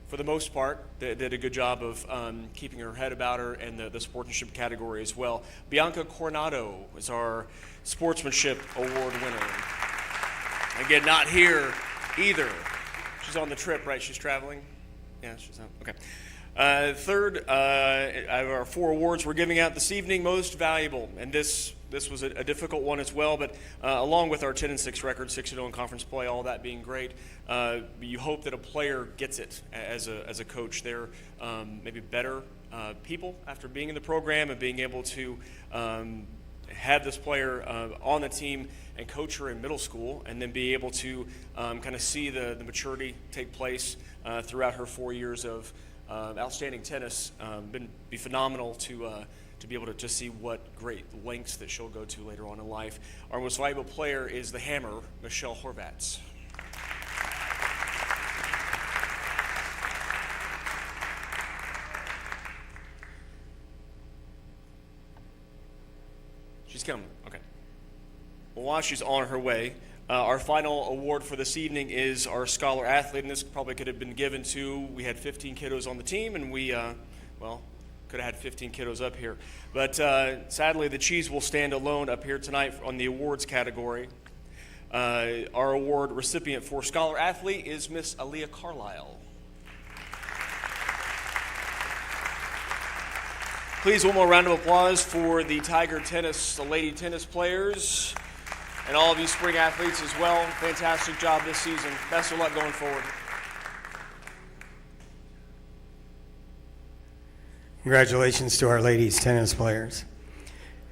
for the most part, they did a good job of keeping her head about her and the sportsmanship category as well. Bianca Coronado is our sportsmanship award winner. Again, not here either. She's on the trip, right? She's traveling? Yeah, she's on. Okay. Third, our 4 awards we're giving out this evening, most valuable. And this was a difficult one as well, but along with our 10-6 record, 6-0 in conference play, all that being great, you hope that a player gets it as a coach. They're maybe better people after being in the program and being able to have this player on the team and coach her in middle school, and then be able to kind of see the maturity take place throughout her 4 years of outstanding tennis. Be phenomenal to be able to see what great lengths that she'll go to later on in life. Our most valuable player is the Hammer, Michelle Horvats. She's coming. Okay. Well, while she's on her way, our final award for this evening is our Scholar Athlete, and this probably could have been given to, we had 15 kiddos on the team, and we, could have had 15 kiddos up here. But sadly, the Cheese will stand alone up here tonight on the awards category. Our award recipient for Scholar Athlete is Miss Aaliyah Carlisle. Please, one more round of applause for the Tiger tennis, the lady tennis players, and all of you spring athletes as well. Fantastic job this season. Best of luck going forward. Congratulations to our ladies tennis players.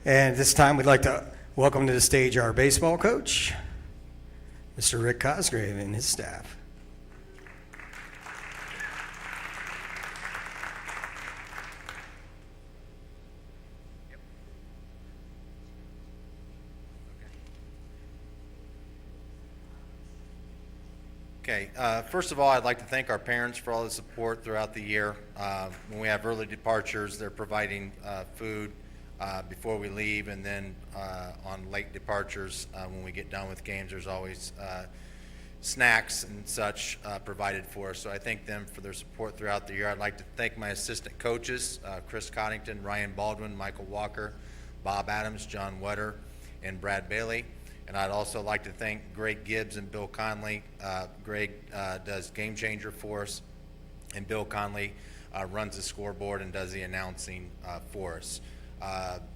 And this time we'd like to welcome to the stage our baseball coach, Mr. Rick Cosgrave, and his staff. Okay, first of all, I'd like to thank our parents for all the support throughout the year. When we have early departures, they're providing food before we leave, and then on late departures, when we get done with games, there's always snacks and such provided for us. So I thank them for their support throughout the year. I'd like to thank my assistant coaches, Chris Coddington, Ryan Baldwin, Michael Walker, Bob Adams, John Wetter, and Brad Bailey. And I'd also like to thank Greg Gibbs and Bill Conley. Greg does Game Changer for us, and Bill Conley runs the scoreboard and does the announcing for us.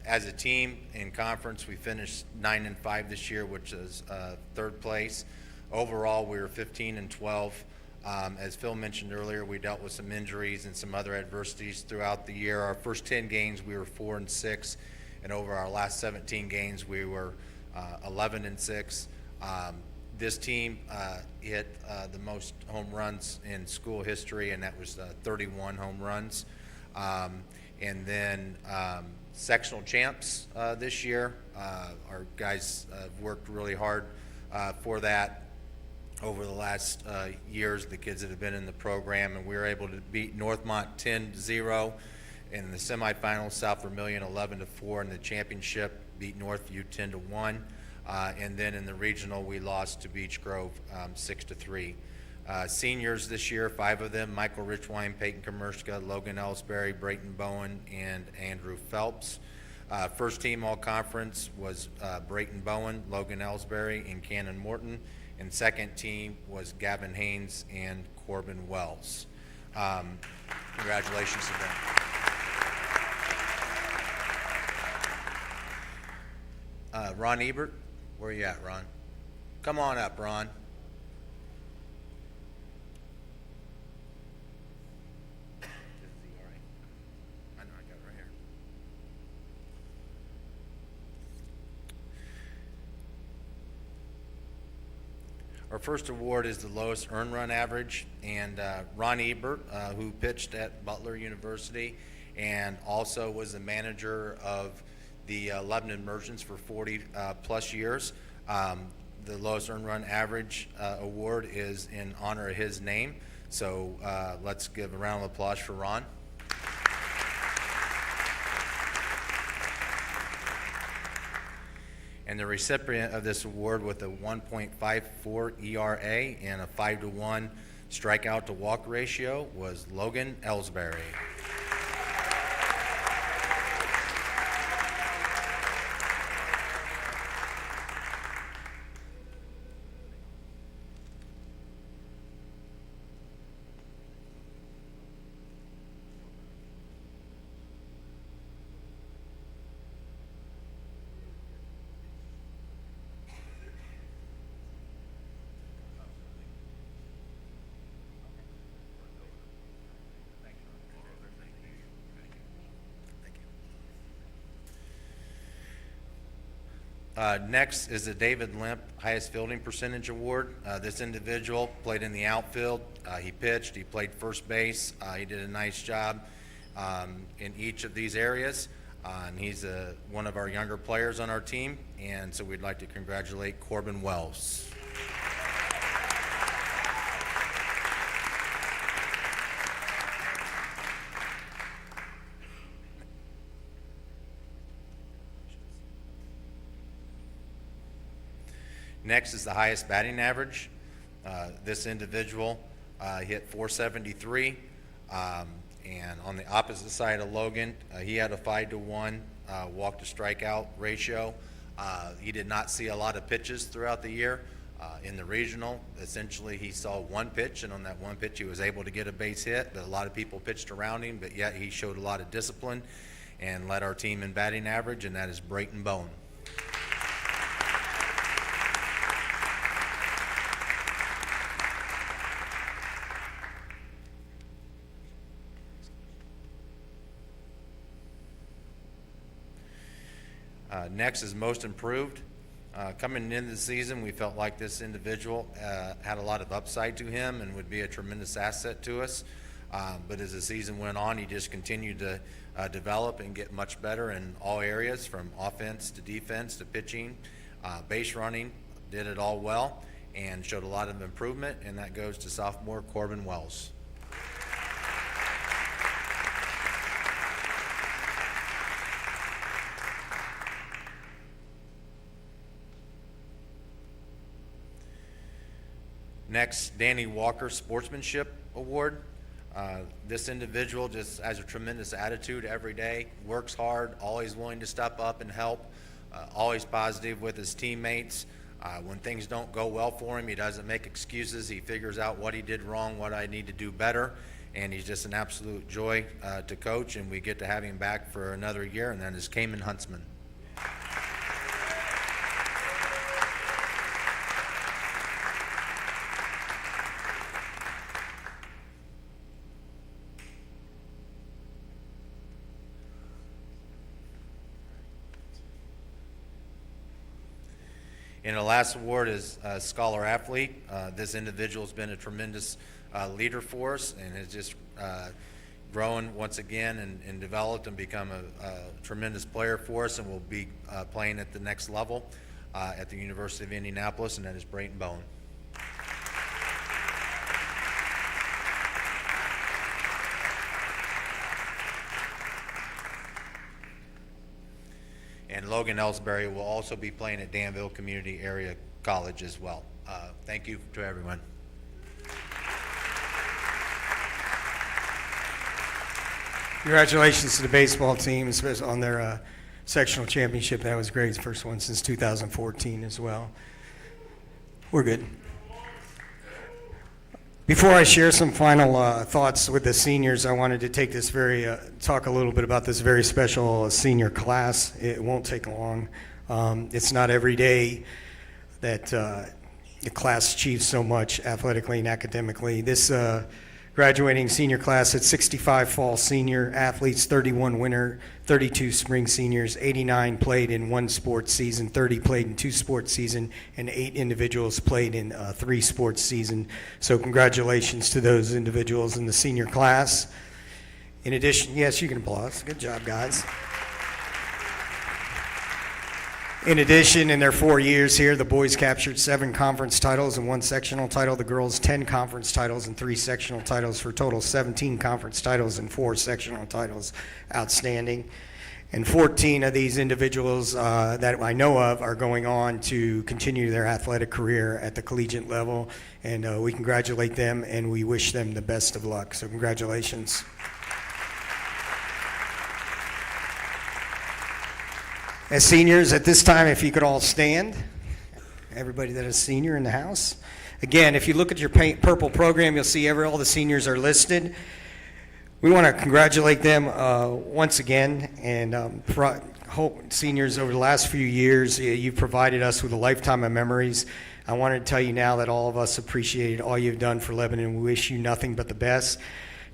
As a team in conference, we finished 9-5 this year, which is third place. Overall, we were 15-12. As Phil mentioned earlier, we dealt with some injuries and some other adversities throughout the year. Our first 10 games, we were 4-6, and over our last 17 games, we were 11-6. This team hit the most home runs in school history, and that was 31 home runs. And then sectional champs this year. Our guys worked really hard for that over the last years, the kids that have been in the program, and we were able to beat Northmont 10-0 in the semifinals, South Vermillion 11-4 in the championship, beat Northview 10-1, and then in the regional we lost to Beech Grove 6-3. Seniors this year, 5 of them: Michael Richwine, Peyton Komerska, Logan Ellsbury, Brayton Bowen, and Andrew Phelps. First team all conference was Brayton Bowen, Logan Ellsbury, and Cannon Morton, and second team was Gavin Haynes and Corbin Wells. Congratulations to them. Ron Ebert, where you at, Ron? Come on up, Ron. I know, I got it right here. Our first award is the lowest earned run average, and Ron Ebert, who pitched at Butler University and also was the manager of the Lebanon Merchants for 40 plus years. The lowest earned run average award is in honor of his name. So let's give a round of applause for Ron. And the recipient of this award with a 1.54 ERA and a 5-to-1 strikeout to walk ratio was Logan Ellsbury. Next is the David Limp Highest Fielding Percentage Award. This individual played in the outfield. He pitched. He played first base. He did a nice job in each of these areas. And he's one of our younger players on our team. And so we'd like to congratulate Corbin Wells. Next is the highest batting average. This individual hit .473, and on the opposite side of Logan, he had a 5-to-1 walk to strikeout ratio. He did not see a lot of pitches throughout the year. In the regional, essentially he saw one pitch, and on that one pitch he was able to get a base hit, but a lot of people pitched around him, but yet he showed a lot of discipline and led our team in batting average, and that is Brayton Bowen. Next is most improved. Coming into the season, we felt like this individual had a lot of upside to him and would be a tremendous asset to us. But as the season went on, he just continued to develop and get much better in all areas, from offense to defense to pitching, base running, did it all well. and showed a lot of improvement, and that goes to sophomore Corbin Wells. Next, Danny Walker Sportsmanship Award. This individual just has a tremendous attitude every day, works hard, always willing to step up and help, always positive with his teammates. When things don't go well for him, he doesn't make excuses. He figures out what he did wrong, what I need to do better, and he's just an absolute joy to coach, and we get to have him back for another year, and that is Cayman Huntsman. And the last award is Scholar Athlete. This individual has been a tremendous leader for us and has just grown once again and developed and become a tremendous player for us, and will be playing at the next level at the University of Indianapolis, and that is Brayton Bowen. And Logan Ellsbury will also be playing at Danville Community Area College as well. Thank you to everyone. Congratulations to the baseball team, especially on their sectional championship. That was great. It's the first one since 2014 as well. We're good. Before I share some final thoughts with the seniors, I wanted to take this talk a little bit about this very special senior class. It won't take long. It's not every day that the class achieves so much athletically and academically. This graduating senior class had 65 fall senior athletes, 31 winter, 32 spring seniors, 89 played in one sports season, 30 played in two sports season, and 8 individuals played in 3 sports season. So congratulations to those individuals in the senior class. In addition, yes, you can applaud. Good job, guys. In addition, in their 4 years here, the boys captured 7 conference titles and 1 sectional title. The girls 10 conference titles and 3 sectional titles, for a total of 17 conference titles and 4 sectional titles. Outstanding. And 14 of these individuals that I know of are going on to continue their athletic career at the collegiate level. And we congratulate them and we wish them the best of luck. So congratulations. As seniors, at this time, if you could all stand, everybody that is senior in the house. Again, if you look at your purple program, you'll see all the seniors are listed. We want to congratulate them once again, and hope seniors over the last few years, you've provided us with a lifetime of memories. I wanted to tell you now that all of us appreciate all you've done for Lebanon. We wish you nothing but the best.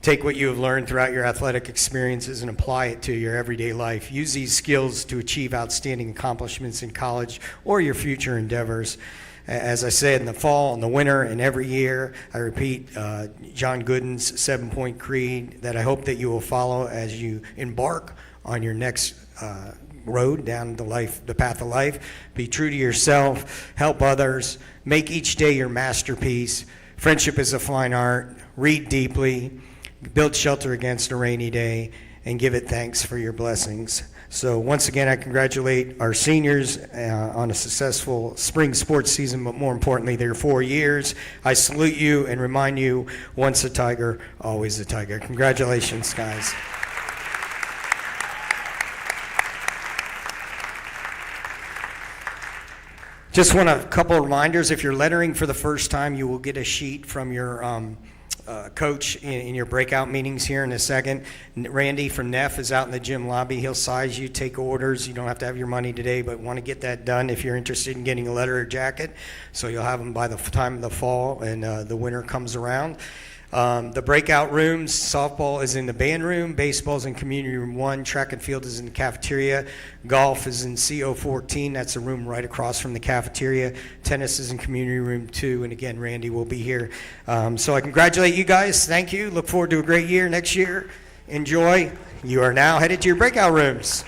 Take what you have learned throughout your athletic experiences and apply it to your everyday life. Use these skills to achieve outstanding accomplishments in college or your future endeavors. As I said, in the fall, in the winter, and every year, I repeat John Gooden's 7-point creed that I hope that you will follow as you embark on your next road down the path of life. Be true to yourself, help others, make each day your masterpiece. Friendship is a fine art. Read deeply. Build shelter against a rainy day, and give it thanks for your blessings. So once again, I congratulate our seniors on a successful spring sports season, but more importantly, their 4 years. I salute you and remind you, once a Tiger, always a Tiger. Congratulations, guys. Just want a couple of reminders. If you're lettering for the first time, you will get a sheet from your coach in your breakout meetings here in a second. Randy from Neff is out in the gym lobby. He'll size you, take orders. You don't have to have your money today, but want to get that done if you're interested in getting a letter or jacket. So you'll have them by the time of the fall and the winter comes around. The breakout rooms, softball is in the band room, baseball is in community room 1, track and field is in the cafeteria, golf is in CO14, that's a room right across from the cafeteria, tennis is in community room 2, and again, Randy will be here. So I congratulate you guys, thank you, look forward to a great year next year, enjoy. You are now headed to your breakout rooms.